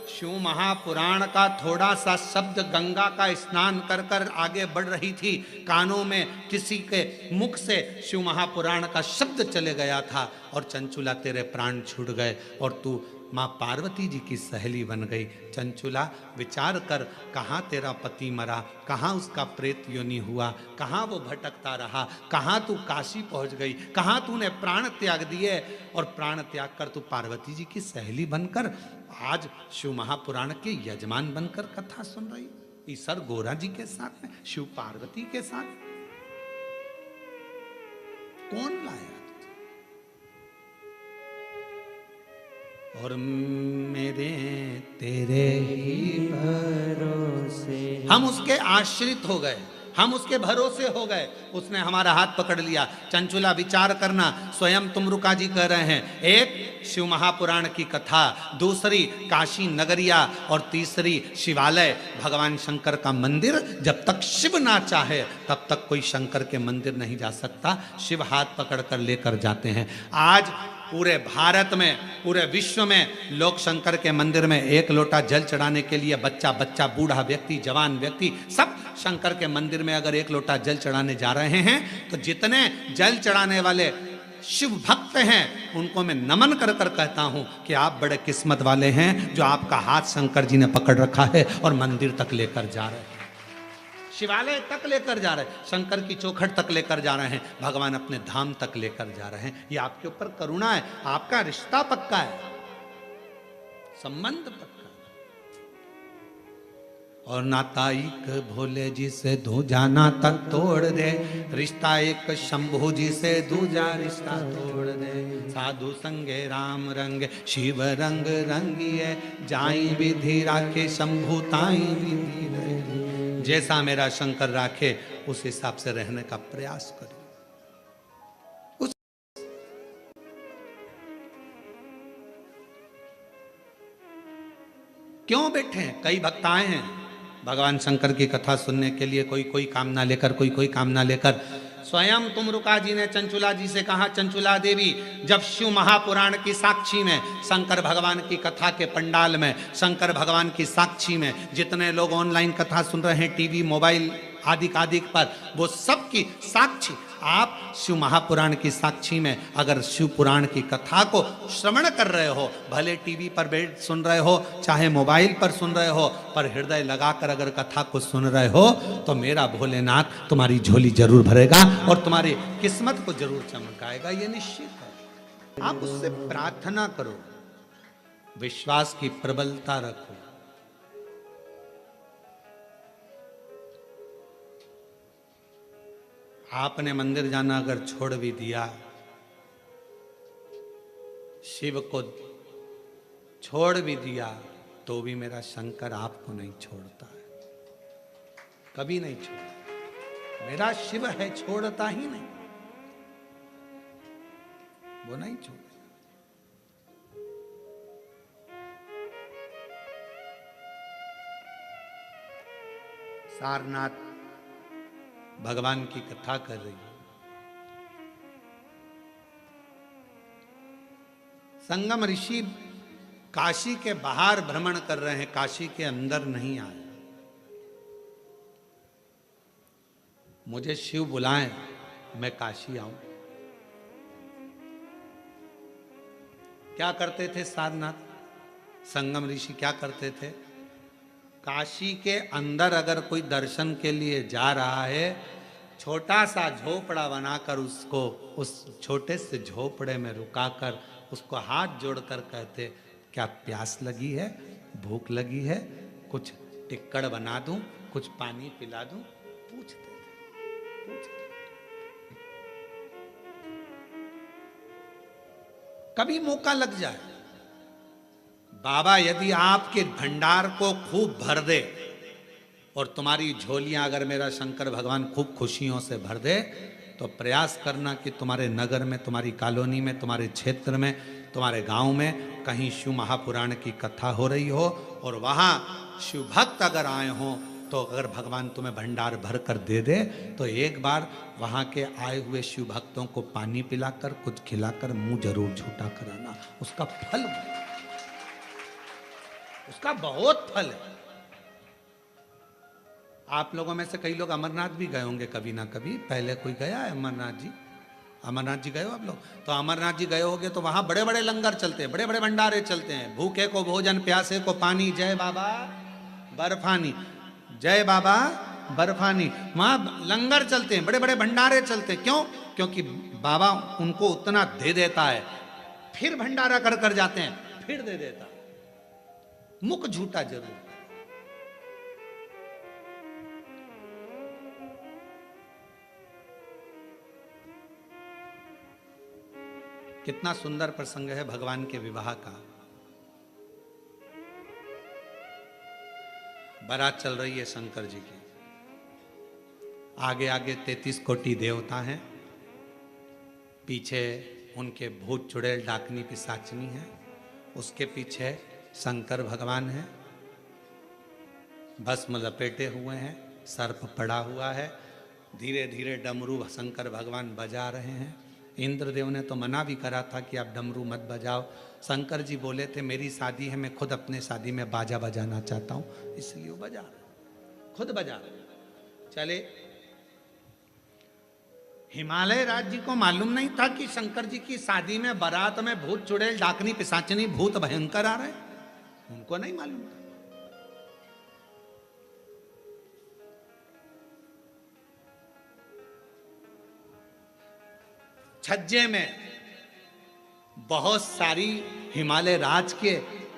शिव महापुराण का थोड़ा सा शब्द गंगा का स्नान कर कर आगे बढ़ रही थी, कानों में किसी के मुख से शिव महापुराण का शब्द चले गया था और चंचुला तेरे प्राण छूट गए और तू माँ पार्वती जी की सहेली बन गई। चंचुला, विचार कर, कहाँ तेरा पति मरा, कहाँ उसका प्रेत योनि हुआ, कहाँ वो भटकता रहा, कहाँ तू काशी पहुँच गई, कहाँ तूने प्राण त्याग दिए और प्राण त्याग कर तू पार्वती जी की सहेली बनकर आज शिव महापुराण के यजमान बनकर कथा सुन रही। ईसर गोरा जी के साथ में, शिव पार्वती के साथ। कौन लाया? और मेरे तेरे ही भरोसे हम उसके आश्रित हो गए, हम उसके भरोसे हो गए। उसने हमारा हाथ पकड़ लिया। चंचुला, विचार करना, स्वयं तुमरुका जी कह रहे हैं, एक शिव महापुराण की कथा, दूसरी काशी नगरिया और तीसरी शिवालय, भगवान शंकर का मंदिर। जब तक शिव ना चाहे तब तक कोई शंकर के मंदिर नहीं जा सकता। शिव हाथ पकड़ कर लेकर जाते हैं। आज पूरे भारत में, पूरे विश्व में लोग शंकर के मंदिर में एक लोटा जल चढ़ाने के लिए बच्चा बच्चा, बूढ़ा व्यक्ति, जवान व्यक्ति, सब शंकर के मंदिर में अगर एक लोटा जल चढ़ाने जा रहे हैं तो जितने जल चढ़ाने वाले शिव भक्त हैं उनको मैं नमन कर कर कहता हूं कि आप बड़े किस्मत वाले हैं जो आपका हाथ शंकर जी ने पकड़ रखा है और मंदिर तक लेकर जा रहे हैं, शिवालय तक लेकर जा रहे हैं, शंकर की चौखट तक लेकर जा रहे हैं, भगवान अपने धाम तक लेकर जा रहे हैं। ये आपके ऊपर करुणा है, आपका रिश्ता पक्का है, संबंध पक्का है। और नाता एक भोले जी से दूजा नाता तोड़ दे, रिश्ता एक शंभू जी से दूजा रिश्ता तोड़ दे। साधु संगे राम रंग शिव रंग रंगिए, जाई विधि राखे शंभू ताई विधि रंगिए। जैसा मेरा शंकर राखे उस हिसाब से रहने का प्रयास करें। क्यों बैठे हैं? कई भक्त आए हैं भगवान शंकर की कथा सुनने के लिए, कोई कोई कामना लेकर, कोई कोई कामना लेकर। स्वयं तुमरुका जी ने चंचुला जी से कहा, चंचुला देवी, जब शिव महापुराण की साक्षी में, शंकर भगवान की कथा के पंडाल में, शंकर भगवान की साक्षी में जितने लोग ऑनलाइन कथा सुन रहे हैं, टीवी मोबाइल आदिक पर, वो सब की साक्षी। आप शिव महापुराण की साक्षी में अगर शिव पुराण की कथा को श्रवण कर रहे हो, भले टीवी पर बैठ सुन रहे हो, चाहे मोबाइल पर सुन रहे हो, पर हृदय लगाकर अगर कथा को सुन रहे हो, तो मेरा भोलेनाथ तुम्हारी झोली जरूर भरेगा और तुम्हारी किस्मत को जरूर चमकाएगा, ये निश्चित है। आप उससे प्रार्थना करो, विश्वास की प्रबलता रखो। आपने मंदिर जाना अगर छोड़ भी दिया, शिव को छोड़ भी दिया, तो भी मेरा शंकर आपको नहीं छोड़ता है, कभी नहीं छोड़ता। मेरा शिव है, छोड़ता ही नहीं, वो नहीं छोड़ता। सारनाथ भगवान की कथा कर रही है, संगम ऋषि काशी के बाहर भ्रमण कर रहे हैं, काशी के अंदर नहीं आए। मुझे शिव बुलाएं, मैं काशी आऊं। क्या करते थे सारनाथ, संगम ऋषि क्या करते थे? काशी के अंदर अगर कोई दर्शन के लिए जा रहा है, छोटा सा झोपड़ा बनाकर उसको उस छोटे से झोपड़े में रुकाकर उसको हाथ जोड़कर कहते, क्या प्यास लगी है, भूख लगी है, कुछ टिक्कड़ बना दूं, कुछ पानी पिला दूं, पूछते थे। कभी मौका लग जाए, बाबा यदि आपके भंडार को खूब भर दे और तुम्हारी झोलियां अगर मेरा शंकर भगवान खूब खुशियों से भर दे, तो प्रयास करना कि तुम्हारे नगर में, तुम्हारी कॉलोनी में, तुम्हारे क्षेत्र में, तुम्हारे गांव में कहीं शिव महापुराण की कथा हो रही हो और वहां शिव भक्त अगर आए हों, तो अगर भगवान तुम्हें भंडार भर कर दे दे, तो एक बार वहां के आए हुए शिव भक्तों को पानी पिलाकर, कुछ खिलाकर मुंह जरूर झूठा कराना, उसका फल, उसका बहुत फल है। आप लोगों में से कई लोग अमरनाथ भी गए होंगे कभी ना कभी, पहले कोई गया है अमरनाथ जी? अमरनाथ जी गए हो आप लोग? तो अमरनाथ जी गए होगे तो वहां बड़े बड़े लंगर चलते हैं, बड़े बड़े भंडारे चलते हैं, भूखे को भोजन, प्यासे को पानी, जय बाबा बर्फानी, जय बाबा बर्फानी, वहां लंगर चलते हैं, बड़े बड़े भंडारे चलते हैं। क्यों? क्योंकि बाबा उनको उतना दे देता है, फिर भंडारा कर कर जाते हैं, फिर दे देता है, मुख झूठा जरूर। कितना सुंदर प्रसंग है भगवान के विवाह का। बारात चल रही है शंकर जी की, आगे आगे 33 कोटि देवता हैं, पीछे उनके भूत चुड़ैल डाकनी पिशाचनी है, उसके पीछे शंकर भगवान है, भस्म लपेटे हुए हैं, सर्प पड़ा हुआ है, धीरे धीरे डमरू शंकर भगवान बजा रहे हैं। इंद्रदेव ने तो मना भी करा था कि आप डमरू मत बजाओ, शंकर जी बोले थे मेरी शादी है, मैं खुद अपने शादी में बाजा बजाना चाहता हूं, इसलिए वो बजा रहे, खुद बजा रहे। चले, हिमालय राज्य को मालूम नहीं था कि शंकर जी की शादी में बारात में भूत चुड़ैल डाकनी पिशाचनी भूत भयंकर आ रहे, उनको नहीं मालूम था। छज्जे में बहुत सारी हिमालय राज के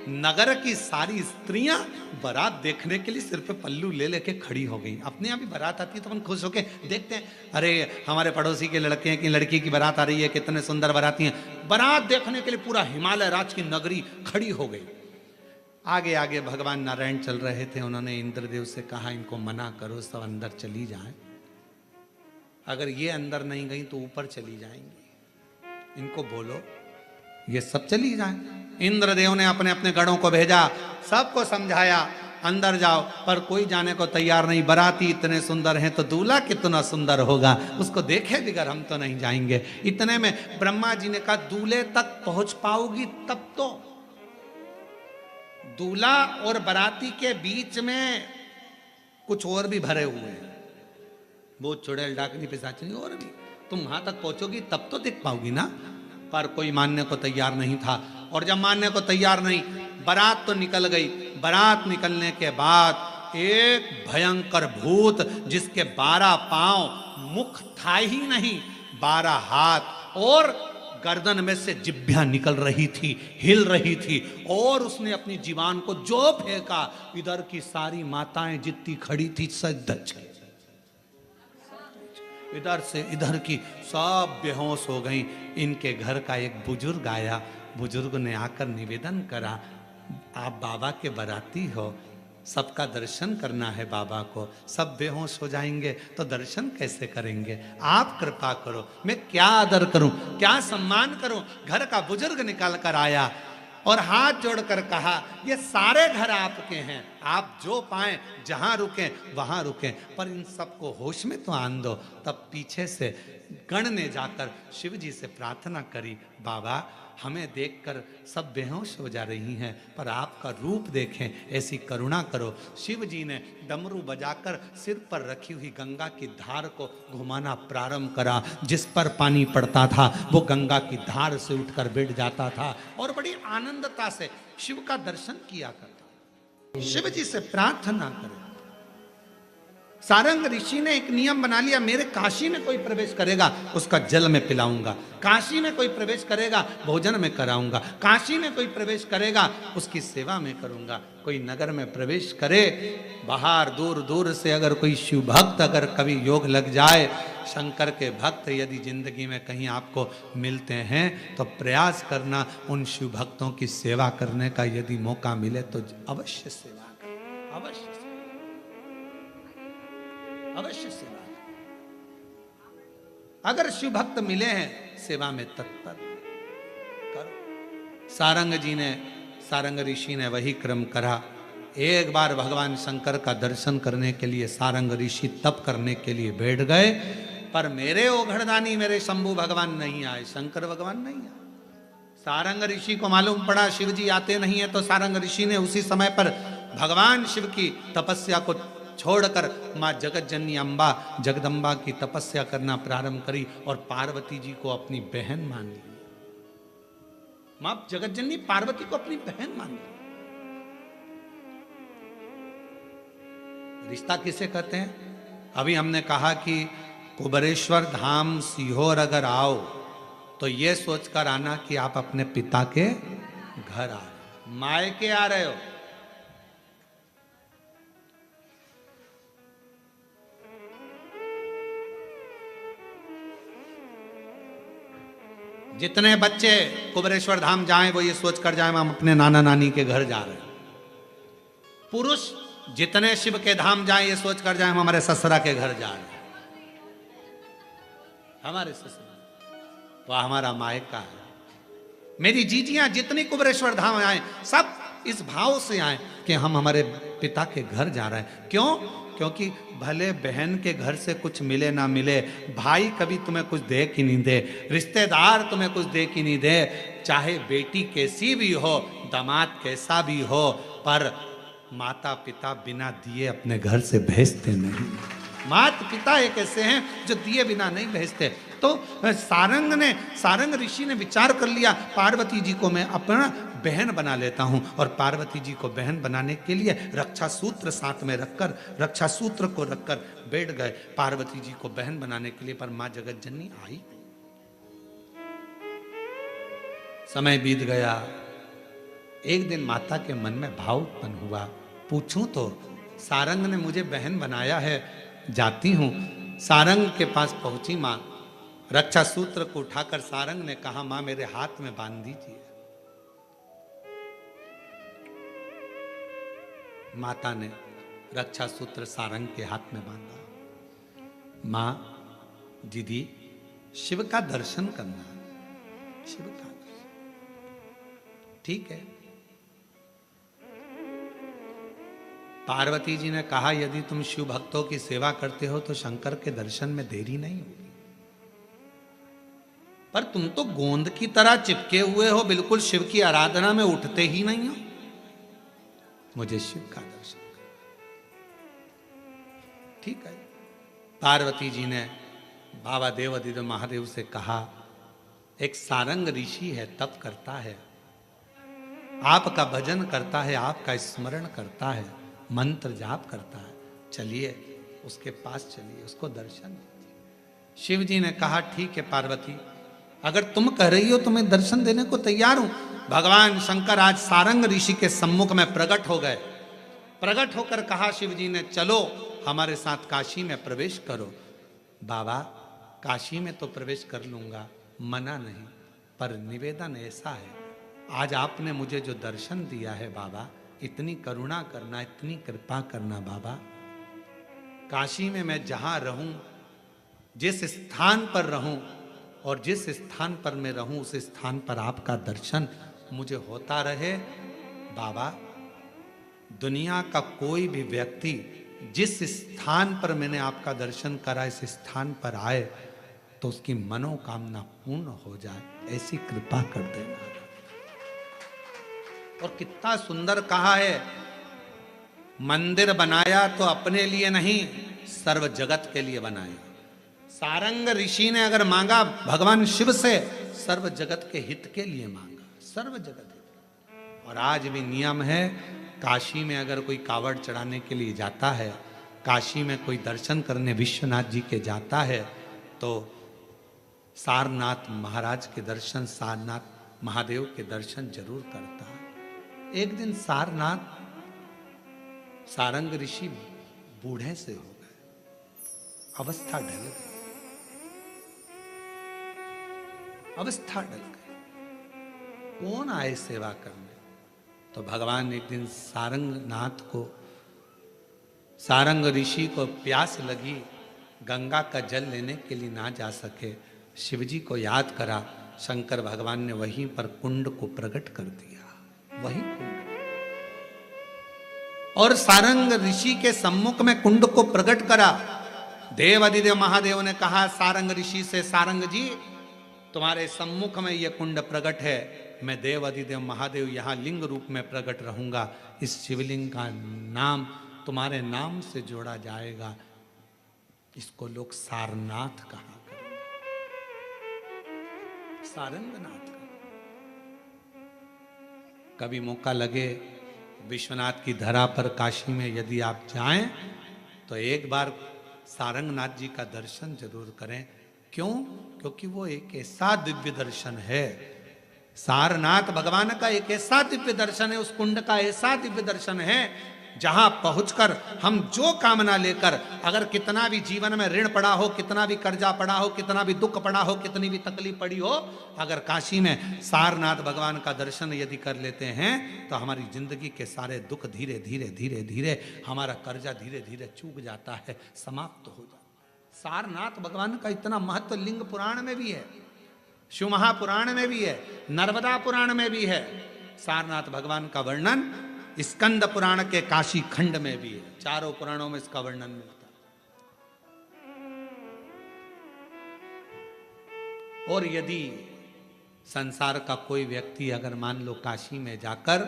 नगर की सारी स्त्रियां बारात देखने के लिए सिर पे पल्लू ले लेके खड़ी हो गई। अपने यहाँ भी बारात आती है तो अपन खुश होके देखते हैं, अरे हमारे पड़ोसी के लड़के की लड़की की बारात आ रही है, कितने सुंदर बाराती हैं। बारात देखने के लिए पूरा हिमालय राज की नगरी खड़ी हो गई। आगे आगे भगवान नारायण चल रहे थे, उन्होंने इंद्रदेव से कहा इनको मना करो, सब अंदर चली जाएं, अगर ये अंदर नहीं गई तो ऊपर चली जाएंगी, इनको बोलो ये सब चली जाएं। इंद्रदेव ने अपने अपने गणों को भेजा, सबको समझाया अंदर जाओ, पर कोई जाने को तैयार नहीं। बाराती इतने सुंदर हैं तो दूल्हा कितना सुंदर होगा, उसको देखे बिगर हम तो नहीं जाएंगे। इतने में ब्रह्मा जी ने कहा दूल्हे तक पहुंच पाओगी तब तो। दूल्हा और बाराती के बीच में कुछ और भी भरे हुए हैं, वो चुड़ैल डाकनी पिशाचिनी और भी तुम वहां तक पहुंचोगी तब तो दिख पाओगी ना। पर कोई मानने को तैयार नहीं था। और जब मानने को तैयार नहीं, बारात तो निकल गई। बारात निकलने के बाद एक भयंकर भूत जिसके 12 पांव, मुख था ही नहीं, 12 हाथ और गर्दन में से जिभ्या निकल रही थी, हिल रही थी, और उसने अपनी जीवान को जो फेंका, इधर की सारी माताएं जितनी खड़ी थी सब दच गई। इधर से इधर की सब बेहोश हो गई। इनके घर का एक बुजुर्ग आया। बुजुर्ग ने आकर निवेदन करा, आप बाबा के बाराती हो, सबका दर्शन करना है बाबा को, सब बेहोश हो जाएंगे तो दर्शन कैसे करेंगे, आप कृपा करो, मैं क्या आदर करूं, क्या सम्मान करूं। घर का बुजुर्ग निकल कर आया और हाथ जोड़कर कहा, ये सारे घर आपके हैं, आप जो पाएं जहां रुकें वहां रुकें, पर इन सबको होश में तो आन दो। तब पीछे से गण ने जाकर शिव जी से प्रार्थना करी, बाबा हमें देखकर सब बेहोश हो जा रही हैं, पर आपका रूप देखें, ऐसी करुणा करो। शिव जी ने डमरू बजाकर सिर पर रखी हुई गंगा की धार को घुमाना प्रारंभ करा। जिस पर पानी पड़ता था वो गंगा की धार से उठकर बैठ जाता था और बड़ी आनंदता से शिव का दर्शन किया करता। शिव जी से प्रार्थना करो। सारंग ऋषि ने एक नियम बना लिया, मेरे काशी में कोई प्रवेश करेगा उसका जल में पिलाऊंगा, काशी में कोई प्रवेश करेगा भोजन में कराऊंगा, काशी में कोई प्रवेश करेगा उसकी सेवा में करूंगा। कोई नगर में प्रवेश करे, बाहर दूर दूर से अगर कोई शिव भक्त अगर कभी योग लग जाए, शंकर के भक्त यदि जिंदगी में कहीं आपको मिलते हैं तो प्रयास करना उन शिव भक्तों की सेवा करने का। यदि मौका मिले तो अवश्य सेवा करें, अवश्य अवश्य सेवा। अगर शिव भक्त मिले हैं सेवा में तत्पर करो। सारंग जी ने, सारंग ऋषि ने वही क्रम करा। एक बार भगवान शंकर का दर्शन करने के लिए सारंग ऋषि तप करने के लिए बैठ गए, पर मेरे ओघड़दानी मेरे शंभु भगवान नहीं आए, शंकर भगवान नहीं आए। सारंग ऋषि को मालूम पड़ा शिव जी आते नहीं है, तो सारंग ऋषि ने उसी समय पर भगवान शिव की तपस्या को छोड़कर माँ जगत जननी अम्बा जगदम्बा की तपस्या करना प्रारंभ करी और पार्वती जी को अपनी बहन मान ली। माँ जगत जननी पार्वती को अपनी बहन मान ली। रिश्ता किसे कहते हैं? अभी हमने कहा कि कुबरेश्वर धाम सीहोर अगर आओ तो ये सोचकर आना कि आप अपने पिता के घर आ रहे हो, मायके आ रहे हो। जितने बच्चे कुबरेश्वर धाम जाएं वो ये सोचकर जाएं हम अपने नाना नानी के घर जा रहे हैं। पुरुष जितने शिव के धाम जाएं ये सोचकर जाएं हम हमारे ससुरा के घर जा रहे हैं। हमारे ससुरा वह हमारा मायका है। मेरी जीजियां जितनी कुबरेश्वर धाम आए सब इस भाव से आए कि हम हमारे पिता के घर जा रहे हैं। क्यों? क्योंकि भले बहन के घर से कुछ मिले ना मिले, भाई कभी तुम्हें कुछ दे कि नहीं दे, रिश्तेदार तुम्हें कुछ दे कि नहीं दे, चाहे बेटी कैसी भी हो, दामाद कैसा भी हो, पर माता पिता बिना दिए अपने घर से भेजते नहीं। माता पिता एक ऐसे हैं जो दिए बिना नहीं भेजते। तो सारंग ऋषि ने विचार कर लिया, पार्वती जी को मैं अपना बहन बना लेता हूं। और पार्वती जी को बहन बनाने के लिए रक्षा सूत्र साथ में रखकर, रक्षा सूत्र को रखकर बैठ गए पार्वती जी को बहन बनाने के लिए। पर मां जगत जननी आई। समय बीत गया। एक दिन माता के मन में भाव उत्पन्न हुआ, पूछूं तो सारंग ने मुझे बहन बनाया है, जाती हूं। सारंग के पास पहुंची मां, रक्षा सूत्र को उठाकर सारंग ने कहा, मां मेरे हाथ में बांध दीजिए। माता ने रक्षा सूत्र सारंग के हाथ में बांधा। मां दीदी शिव का दर्शन करना, शिव का दर्शन ठीक है। पार्वती जी ने कहा, यदि तुम शिव भक्तों की सेवा करते हो तो शंकर के दर्शन में देरी नहीं होगी, पर तुम तो गोंद की तरह चिपके हुए हो, बिल्कुल शिव की आराधना में उठते ही नहीं हो। मुझे शिव का दर्शन कर। ठीक है। पार्वती जी ने बाबा देवादिदेव महादेव से कहा, एक सारंग ऋषि है, तप करता है, आपका भजन करता है, आपका स्मरण करता है, मंत्र जाप करता है, चलिए उसके पास चलिए, उसको दर्शन दीजिए। शिव जी ने कहा, ठीक है पार्वती, अगर तुम कह रही हो तो मैं दर्शन देने को तैयार हूं। भगवान शंकर आज सारंग ऋषि के सम्मुख में प्रकट हो गए। प्रकट होकर कहा शिव जी ने, चलो हमारे साथ काशी में प्रवेश करो। बाबा, काशी में तो प्रवेश कर लूंगा, मना नहीं, पर निवेदन ऐसा है, आज आपने मुझे जो दर्शन दिया है बाबा, इतनी करुणा करना, इतनी कृपा करना बाबा। काशी में मैं जहां रहूं, जिस स्थान पर रहूं और जिस स्थान पर मैं रहूं, उस स्थान पर आपका दर्शन मुझे होता रहे बाबा। दुनिया का कोई भी व्यक्ति जिस स्थान पर मैंने आपका दर्शन करा, इस स्थान पर आए तो उसकी मनोकामना पूर्ण हो जाए, ऐसी कृपा कर देना। और कितना सुंदर कहा है, मंदिर बनाया तो अपने लिए नहीं, सर्व जगत के लिए बनाया। सारंग ऋषि ने अगर मांगा भगवान शिव से, सर्व जगत के हित के लिए मांगा, सर्व जगत हित। और आज भी नियम है, काशी में अगर कोई कावड़ चढ़ाने के लिए जाता है, काशी में कोई दर्शन करने विश्वनाथ जी के जाता है, तो सारनाथ महाराज के दर्शन, सारनाथ महादेव के दर्शन जरूर करता है। एक दिन सारनाथ, सारंग ऋषि बूढ़े से हो गए, अवस्था ढल गई, अवस्था ढल गई। कौन आए सेवा करने? तो भगवान एक दिन सारंगनाथ को, सारंग ऋषि को प्यास लगी, गंगा का जल लेने के लिए ना जा सके, शिवजी को याद करा, शंकर भगवान ने वहीं पर कुंड को प्रकट कर दिया, वही कुंड। और सारंग ऋषि के सम्मुख में कुंड को प्रकट करा। देवादिदेव महादेव ने कहा सारंग ऋषि से, सारंग जी तुम्हारे सम्मुख में यह कुंड प्रकट है, मैं देवादिदेव महादेव यहां लिंग रूप में प्रकट रहूंगा, इस शिवलिंग का नाम तुम्हारे नाम से जोड़ा जाएगा, इसको लोग सारनाथ कहा करें, सारंगनाथ। कभी मौका लगे विश्वनाथ की धरा पर काशी में यदि आप जाएं, तो एक बार सारंगनाथ जी का दर्शन जरूर करें। क्यों? क्योंकि वो एक ऐसा दिव्य दर्शन है, सारनाथ भगवान का एक ऐसा दिव्य दर्शन है, उस कुंड का ऐसा दिव्य दर्शन है, जहां पहुंचकर हम जो कामना लेकर, अगर कितना भी जीवन में ऋण पड़ा हो, कितना भी कर्जा पड़ा हो, कितना भी दुख पड़ा हो, कितनी भी तकलीफ पड़ी हो, अगर काशी में सारनाथ भगवान का दर्शन यदि कर लेते हैं, तो हमारी जिंदगी के सारे दुख धीरे धीरे धीरे धीरे, हमारा कर्जा धीरे धीरे चूक जाता है, समाप्त हो जाता है। सारनाथ भगवान का इतना महत्व लिंग पुराण में भी है, शिव महापुराण में भी है, नर्मदा पुराण में भी है। सारनाथ भगवान का वर्णन स्कंद पुराण के काशी खंड में भी है, चारों पुराणों में इसका वर्णन मिलता है। और यदि संसार का कोई व्यक्ति अगर मान लो काशी में जाकर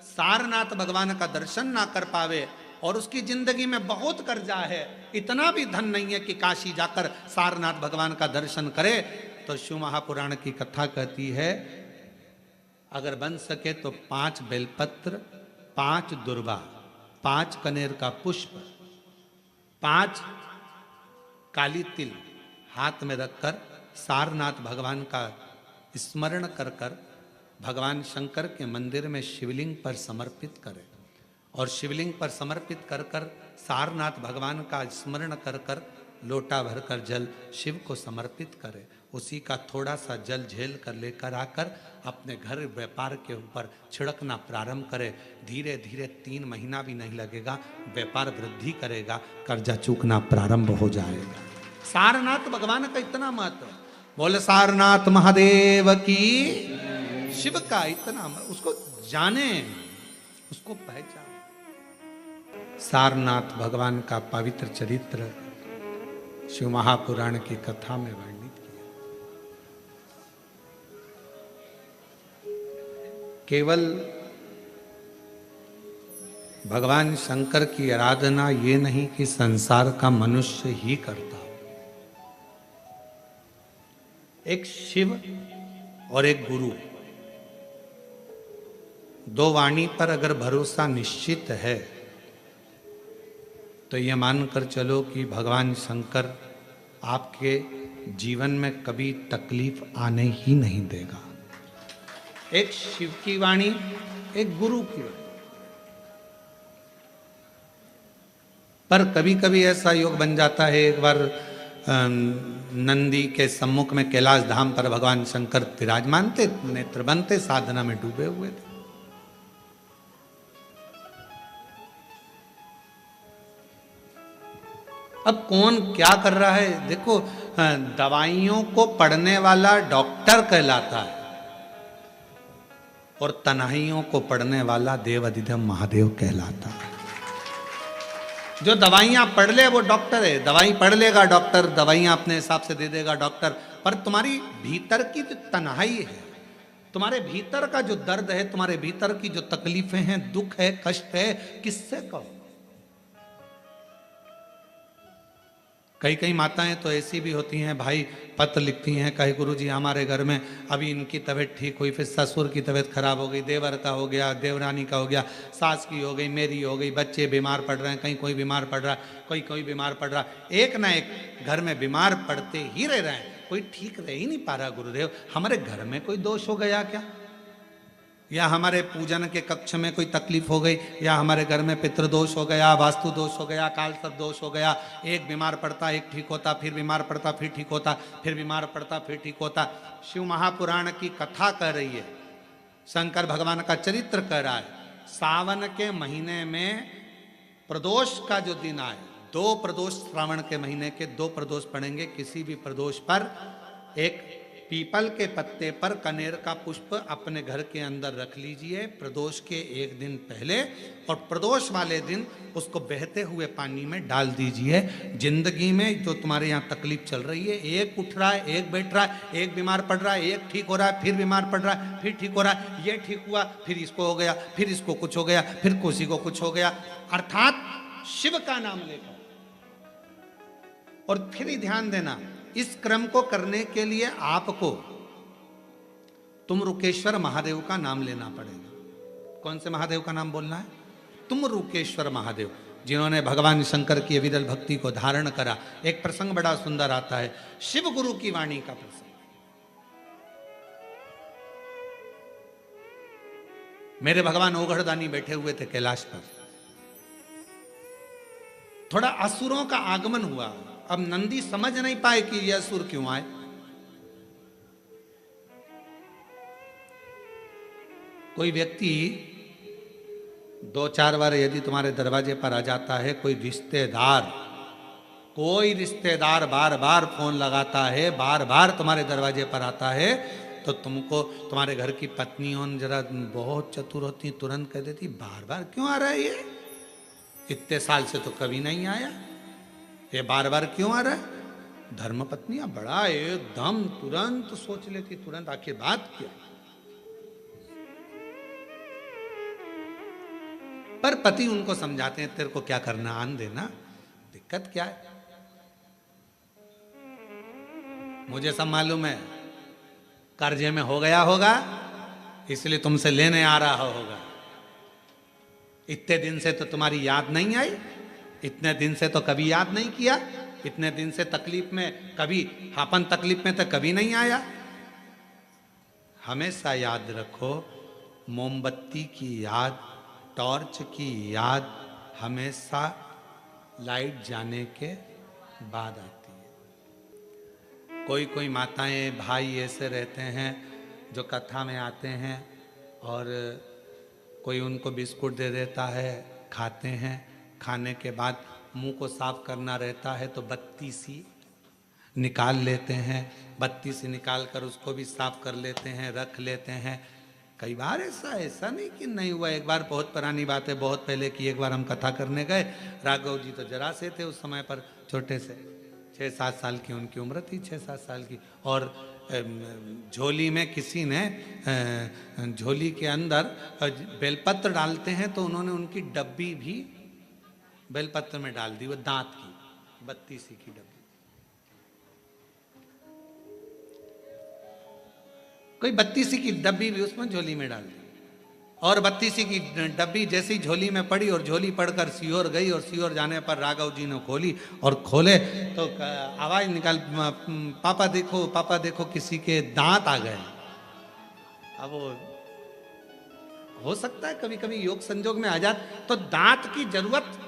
सारनाथ भगवान का दर्शन ना कर पावे, और उसकी जिंदगी में बहुत कर्जा है, इतना भी धन नहीं है कि काशी जाकर सारनाथ भगवान का दर्शन करे, तो शिव महापुराण की कथा कहती है, अगर बन सके तो 5 बेलपत्र, 5 दुर्वा, 5 कनेर का पुष्प, 5 काली तिल हाथ में रखकर सारनाथ भगवान का स्मरण कर कर भगवान शंकर के मंदिर में शिवलिंग पर समर्पित करें, और शिवलिंग पर समर्पित कर कर सारनाथ भगवान का स्मरण कर कर लोटा भरकर जल शिव को समर्पित करें, उसी का थोड़ा सा जल झेल कर लेकर आकर अपने घर व्यापार के ऊपर छिड़कना प्रारंभ करे, धीरे धीरे 3 महीना भी नहीं लगेगा, व्यापार वृद्धि करेगा, कर्जा चूकना प्रारंभ हो जाएगा। सारनाथ भगवान का इतना महत्व, बोले सारनाथ महादेव की, शिव का इतना, उसको जाने, उसको पहचान। सारनाथ भगवान का पवित्र चरित्र शिव महापुराण की कथा में वर्णित किया। केवल भगवान शंकर की आराधना ये नहीं कि संसार का मनुष्य ही करता हो। एक शिव और एक गुरु, दो वाणी पर अगर भरोसा निश्चित है तो ये मानकर चलो कि भगवान शंकर आपके जीवन में कभी तकलीफ आने ही नहीं देगा। एक शिव की वाणी, एक गुरु की वाणी। पर कभी कभी ऐसा योग बन जाता है। एक बार नंदी के सम्मुख में कैलाश धाम पर भगवान शंकर विराजमान थे, नेत्र बंद थे, साधना में डूबे हुए थे। अब कौन क्या कर रहा है देखो, दवाइयों को पढ़ने वाला डॉक्टर कहलाता है और तन्हाइयों को पढ़ने वाला देव अधिदेव महादेव कहलाता है। जो दवाइयां पढ़ ले वो डॉक्टर है, दवाई पढ़ लेगा डॉक्टर, दवाइयां अपने हिसाब से दे देगा डॉक्टर। पर तुम्हारी भीतर की जो तन्हाई है, तुम्हारे भीतर का जो दर्द है, तुम्हारे भीतर की जो तकलीफें हैं, दुख है, कष्ट है, किससे कहो। कई कई माताएं तो ऐसी भी होती हैं भाई, पत्र लिखती हैं, कहे गुरुजी हमारे घर में अभी इनकी तबीयत ठीक हुई, फिर ससुर की तबीयत खराब हो गई, देवर का हो गया, देवरानी का हो गया, सास की हो गई, मेरी हो गई, बच्चे बीमार पड़ रहे हैं, कहीं कोई बीमार पड़ रहा है, कोई बीमार पड़ रहा है। एक ना एक घर में बीमार पड़ते ही रह रहे हैं, कोई ठीक रह ही नहीं पा रहा। गुरुदेव हमारे घर में कोई दोष हो गया क्या, या हमारे पूजन के कक्ष में कोई तकलीफ हो गई, या हमारे घर में पितृदोष हो गया, वास्तु दोष हो गया, काल सर्प दोष हो गया। एक बीमार पड़ता, एक ठीक होता, फिर बीमार पड़ता, फिर ठीक होता, फिर बीमार पड़ता, फिर ठीक होता। शिव महापुराण की कथा कह रही है, शंकर भगवान का चरित्र कह रहा है। सावन के महीने में प्रदोष का जो दिन आए, 2 प्रदोष, श्रावण के महीने के 2 प्रदोष पड़ेंगे। किसी भी प्रदोष पर एक पीपल के पत्ते पर कनेर का पुष्प अपने घर के अंदर रख लीजिए प्रदोष के एक दिन पहले, और प्रदोष वाले दिन उसको बहते हुए पानी में डाल दीजिए। जिंदगी में जो तुम्हारे यहाँ तकलीफ चल रही है, एक उठ रहा है, एक बैठ रहा है, एक बीमार पड़ रहा है, एक ठीक हो रहा है, फिर बीमार पड़ रहा है, फिर ठीक हो रहा है, ये ठीक हुआ, फिर इसको हो गया, फिर इसको कुछ हो गया, फिर किसी को कुछ हो गया, अर्थात शिव का नाम लेकर। और फिर ही ध्यान देना, इस क्रम को करने के लिए आपको तुमरुकेश्वर महादेव का नाम लेना पड़ेगा। कौन से महादेव का नाम बोलना है? तुमरुकेश्वर महादेव, जिन्होंने भगवान शंकर की विरल भक्ति को धारण करा। एक प्रसंग बड़ा सुंदर आता है, शिव गुरु की वाणी का प्रसंग। मेरे भगवान ओघड़दानी बैठे हुए थे कैलाश पर, थोड़ा असुरों का आगमन हुआ। अब नंदी समझ नहीं पाए कि यह असुर क्यों आए। कोई व्यक्ति 2-4 बार यदि तुम्हारे दरवाजे पर आ जाता है, कोई रिश्तेदार बार बार फोन लगाता है, बार बार तुम्हारे दरवाजे पर आता है, तो तुमको तुम्हारे घर की पत्नियों जरा बहुत चतुर होती, तुरंत कह देती बार बार क्यों आ रहा है ये, इतने साल से तो कभी नहीं आया, ये बार बार क्यों आ रहा है। धर्म पत्नियां बड़ा एकदम तुरंत सोच लेती, तुरंत आखिर बात क्या। पर पति उनको समझाते हैं, तेरे को क्या करना, आन देना, दिक्कत क्या है, मुझे सब मालूम है, कर्जे में हो गया होगा इसलिए तुमसे लेने आ रहा होगा। इतने दिन से तो तुम्हारी याद नहीं आई, इतने दिन से तो कभी याद नहीं किया, इतने दिन से तकलीफ में कभी, अपन तकलीफ में तो कभी नहीं आया। हमेशा याद रखो, मोमबत्ती की याद, टॉर्च की याद हमेशा लाइट जाने के बाद आती है। कोई कोई माताएं भाई ऐसे रहते हैं जो कथा में आते हैं और कोई उनको बिस्कुट दे देता है, खाते हैं, खाने के बाद मुंह को साफ करना रहता है तो बत्ती सी निकाल लेते हैं, बत्ती से निकाल कर उसको भी साफ कर लेते हैं, रख लेते हैं। कई बार ऐसा नहीं कि नहीं हुआ। एक बार बहुत पुरानी बात है, बहुत पहले की, एक बार हम कथा करने गए, राघव जी तो जरा से थे उस समय पर, छोटे से 6-7 साल की उनकी उम्र थी, 6-7 साल की, और झोली में किसी ने झोली के अंदर बेलपत्र डालते हैं तो उन्होंने उनकी डब्बी भी बेलपत्र में डाल दी, वो दांत की 32 की डब्बी। कोई 32 की डब्बी भी उसमें झोली में डाल दी, और 32 की डब्बी जैसी झोली में पड़ी और झोली पड़कर सीहोर गई, और सीहोर जाने पर राघव जी ने खोली, और खोले तो आवाज निकाल, पापा देखो, पापा देखो, किसी के दांत आ गए। अब वो हो सकता है कभी कभी योग संजोग में आ जात, तो दांत की जरूरत,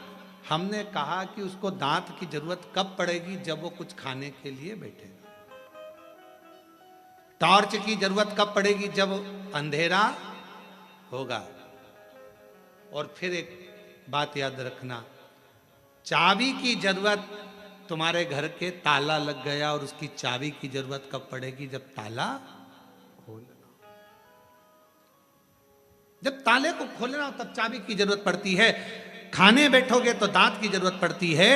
हमने कहा कि उसको दांत की जरूरत कब पड़ेगी, जब वो कुछ खाने के लिए बैठेगा। टॉर्च की जरूरत कब पड़ेगी, जब अंधेरा होगा। और फिर एक बात याद रखना, चाबी की जरूरत, तुम्हारे घर के ताला लग गया और उसकी चाबी की जरूरत कब पड़ेगी, जब ताला खोलना, जब ताले को खोलना तब चाबी की जरूरत पड़ती है। खाने बैठोगे तो दांत की जरूरत पड़ती है,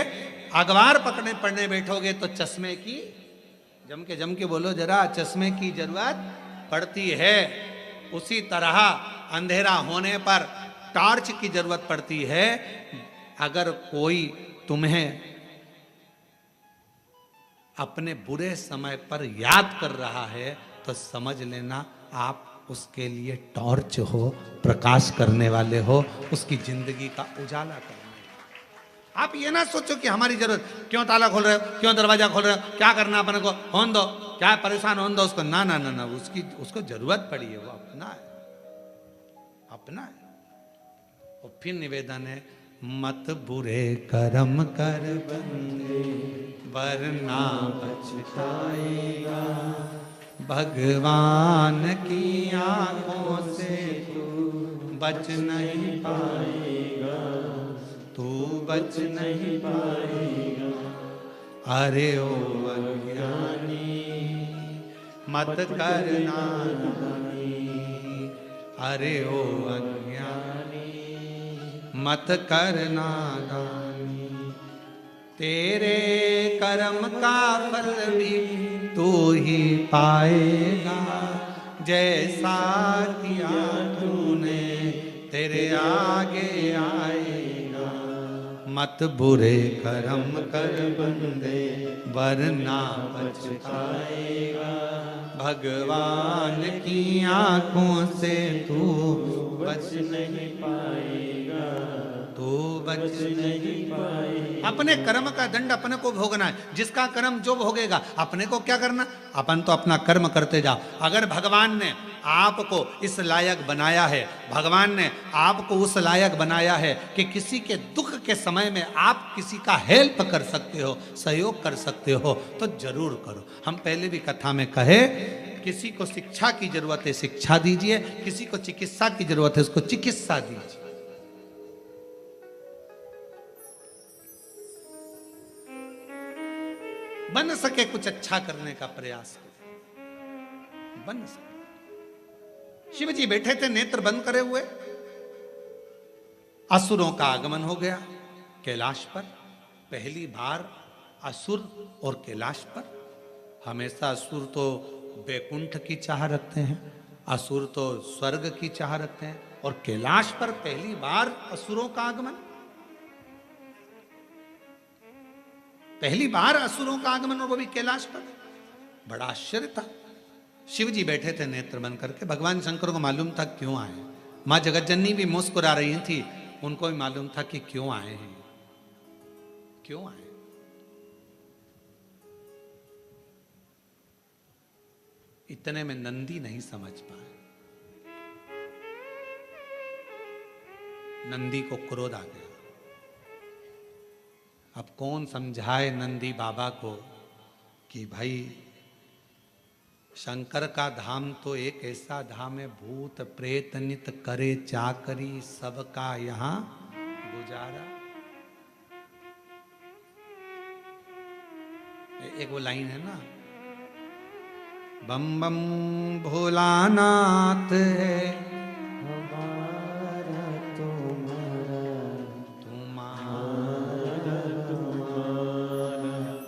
अखबार पढ़ने बैठोगे तो चश्मे की, जम के बोलो जरा, चश्मे की जरूरत पड़ती है। उसी तरह अंधेरा होने पर टॉर्च की जरूरत पड़ती है। अगर कोई तुम्हें अपने बुरे समय पर याद कर रहा है तो समझ लेना आप उसके लिए टॉर्च हो, प्रकाश करने वाले हो, उसकी जिंदगी का उजाला करने। आप ये ना सोचो कि हमारी जरूरत, क्यों ताला खोल रहे हो, क्यों दरवाजा खोल रहे हो, क्या करना अपने को, होन दो, क्या परेशान होन दो उसको, ना ना ना ना, उसको जरूरत पड़ी है, वो अपना है, अपना है। और फिर निवेदन है, मत बुरे कर्म कर बंदे वरना पछताएगा, भगवान की आंखों से तू बच नहीं पाएगा, तू बच नहीं पाएगा। अरे ओ अज्ञानी मत करना नादानी, अरे ओ अज्ञानी मत करना नादानी, तेरे कर्म का फल भी तू ही पाएगा, जैसा किया तूने तेरे आगे आएगा। मत बुरे कर्म कर बंदे वरना पछताएगा, भगवान की आंखों से तू बच नहीं पाएगा, तू बच नहीं पाएगा। अपने कर्म का दंड अपने को भोगना है, जिसका कर्म जो भोगेगा, अपने को क्या करना, अपन तो अपना कर्म करते जाओ। अगर भगवान ने आपको इस लायक बनाया है, भगवान ने आपको उस लायक बनाया है कि किसी के दुख के समय में आप किसी का हेल्प कर सकते हो, सहयोग कर सकते हो, तो जरूर करो। हम पहले भी कथा में कहे, किसी को शिक्षा की जरूरत है शिक्षा दीजिए, किसी को चिकित्सा की जरूरत है उसको चिकित्सा दीजिए। बन सके कुछ अच्छा करने का प्रयास करें, बन सके। शिव जी बैठे थे नेत्र बंद करे हुए, असुरों का आगमन हो गया कैलाश पर। पहली बार असुर और कैलाश पर। हमेशा असुर तो बैकुंठ की चाह रखते हैं, असुर तो स्वर्ग की चाह रखते हैं, और कैलाश पर पहली बार असुरों का आगमन, पहली बार असुरों का आगमन, और वो भी कैलाश पर। बड़ा आश्चर्य था। शिव जी बैठे थे नेत्र बंद करके। भगवान शंकर को मालूम था क्यों आए। मां जगतजननी भी मुस्कुरा रही थी, उनको भी मालूम था कि क्यों आए हैं, क्यों आए। इतने में नंदी नहीं समझ पाए। नंदी को क्रोध आ गया। अब कौन समझाए नंदी बाबा को कि भाई शंकर का धाम तो एक ऐसा धाम है, भूत प्रेत नित करे चाकरी, सबका यहां गुजारा। एक वो लाइन है ना, बम बम भोलानाथ है हमारा तुम्हारा, तुम्हारा,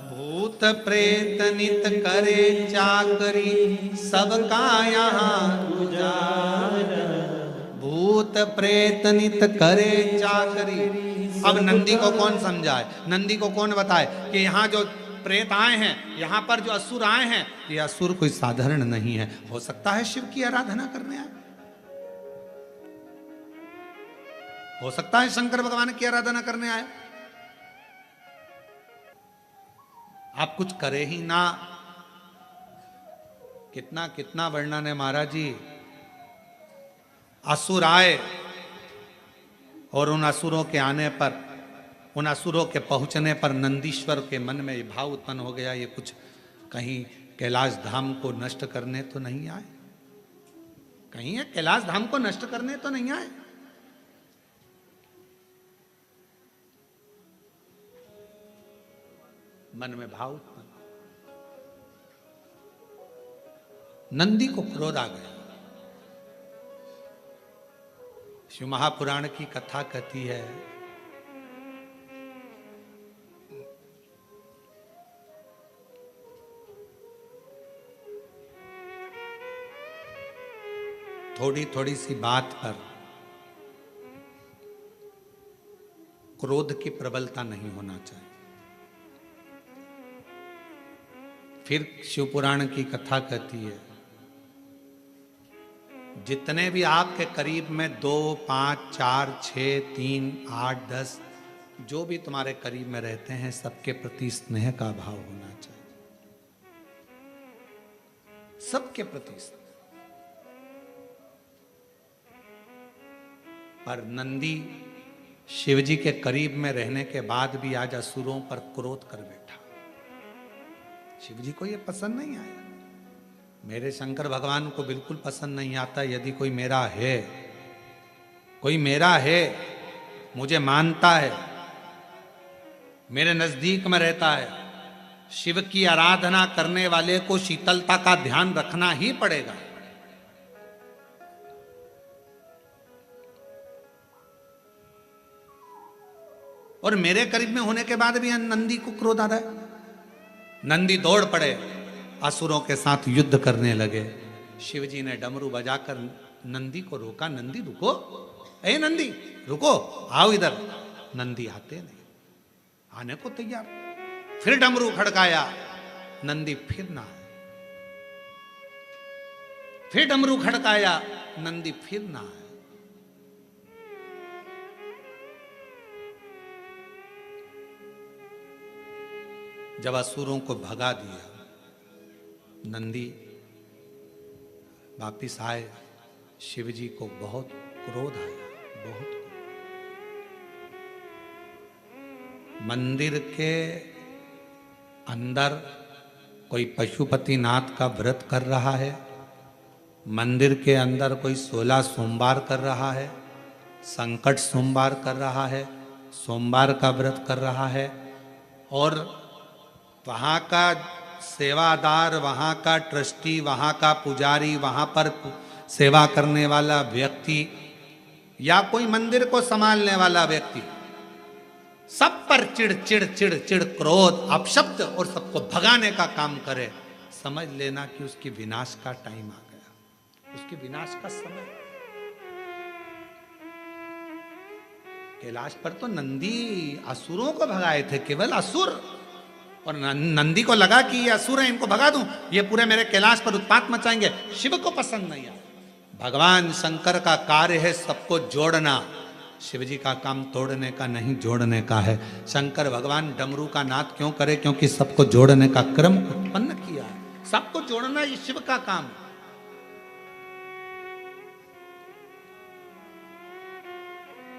भूत प्रेत नित करे चाकरी, सबका यहाँ गुजारा। भूत प्रेत नित करे चाकरी। अब नंदी को कौन समझाए, नंदी को कौन बताए कि यहाँ जो प्रेत आए हैं, यहाँ पर जो असुर आए हैं, ये असुर कोई साधारण नहीं है। हो सकता है शिव की आराधना करने आए, हो सकता है शंकर भगवान की आराधना करने आए। आप कुछ करे ही ना। कितना कितना वर्णन है महाराज जी। असुर आए और उन असुरों के आने पर, उन असुरों के पहुंचने पर नंदीश्वर के मन में ये भाव उत्पन्न हो गया, ये कुछ कहीं कैलाश धाम को नष्ट करने तो नहीं आए, कहीं ये कैलाश धाम को नष्ट करने तो नहीं आए। मन में भाव उत्पन्न, नंदी को क्रोध आ गया। शिव महापुराण की कथा कहती है, थोड़ी थोड़ी सी बात पर क्रोध की प्रबलता नहीं होना चाहिए। फिर शिव पुराण की कथा कहती है, जितने भी आपके करीब में 2, 5, 4, 6, 3, 8, 10 जो भी तुम्हारे करीब में रहते हैं, सबके प्रति स्नेह का भाव होना चाहिए, सबके प्रति स्नेह। पर नंदी शिवजी के करीब में रहने के बाद भी आज असुरों पर क्रोध कर बैठा। शिवजी को यह पसंद नहीं आया, मेरे शंकर भगवान को बिल्कुल पसंद नहीं आता यदि कोई मेरा है, कोई मेरा है, मुझे मानता है, मेरे नजदीक में रहता है। शिव की आराधना करने वाले को शीतलता का ध्यान रखना ही पड़ेगा। और मेरे करीब में होने के बाद भी नंदी को क्रोध आ रहा है। नंदी दौड़ पड़े, असुरों के साथ युद्ध करने लगे। शिवजी ने डमरू बजाकर नंदी को रोका, नंदी रुको, ए नंदी रुको, आओ इधर। नंदी आते नहीं, आने को तैयार। फिर डमरू खड़काया, नंदी फिर ना आए। फिर डमरू खड़काया, नंदी फिर ना आए। जब असुरों को भगा दिया, नंदी वापिस आए। शिवजी को बहुत क्रोध आया, बहुत। मंदिर के अंदर कोई पशुपतिनाथ का व्रत कर रहा है, मंदिर के अंदर कोई 16 सोमवार कर रहा है, संकट सोमवार कर रहा है, सोमवार का व्रत कर रहा है, और वहाँ का सेवादार, वहाँ का ट्रस्टी, वहाँ का पुजारी, वहाँ पर सेवा करने वाला व्यक्ति या कोई मंदिर को संभालने वाला व्यक्ति, सब पर चिड़ चिड़ चिड़ चिड़, क्रोध, अपशब्द और सबको भगाने का काम करे, समझ लेना कि उसकी विनाश का टाइम आ गया, उसकी विनाश का समय। कैलाश पर तो नंदी असुरों को भगाए थे, केवल असुर, और नंदी को लगा कि ये असुर हैं, इनको भगा दूं, ये पूरे मेरे कैलाश पर उत्पात मचाएंगे। शिव को पसंद नहीं आया। भगवान शंकर का कार्य है सबको जोड़ना, शिवजी का काम तोड़ने का नहीं, जोड़ने का है। शंकर भगवान डमरू का नाद क्यों करे? क्योंकि सबको जोड़ने का क्रम उत्पन्न किया है, सबको जोड़ना ये शिव का काम है।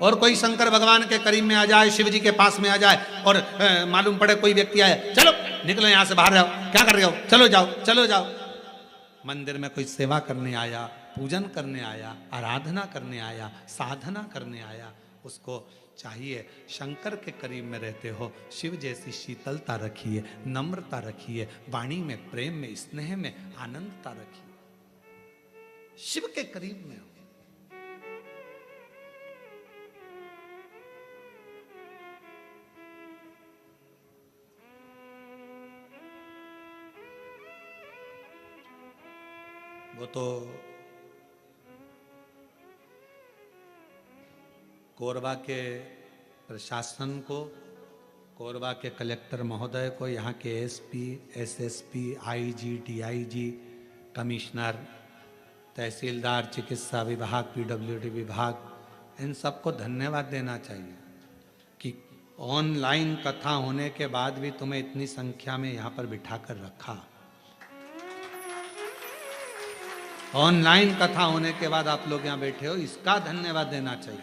और कोई शंकर भगवान के करीब में आ जाए, शिव जी के पास में आ जाए और मालूम पड़े कोई व्यक्ति आए, चलो निकलो यहां से, बाहर जाओ, क्या कर रहे हो, चलो जाओ, चलो जाओ। मंदिर में कोई सेवा करने आया, पूजन करने आया, आराधना करने आया, साधना करने आया, उसको चाहिए शंकर के करीब में रहते हो, शिव जैसी शीतलता रखिए, नम्रता रखिए, वाणी में प्रेम में स्नेह में आनंदता रखिए, शिव के करीब में हो। वो तो कोरबा के प्रशासन को, कोरबा के कलेक्टर महोदय को, यहाँ के SP, SSP, IG, DIG, commissioner, tehsildar, चिकित्सा विभाग, पीडब्ल्यूडी विभाग, इन सबको धन्यवाद देना चाहिए कि ऑनलाइन कथा होने के बाद भी तुम्हें इतनी संख्या में यहाँ पर बिठाकर रखा। ऑनलाइन कथा होने के बाद आप लोग यहाँ बैठे हो, इसका धन्यवाद देना चाहिए।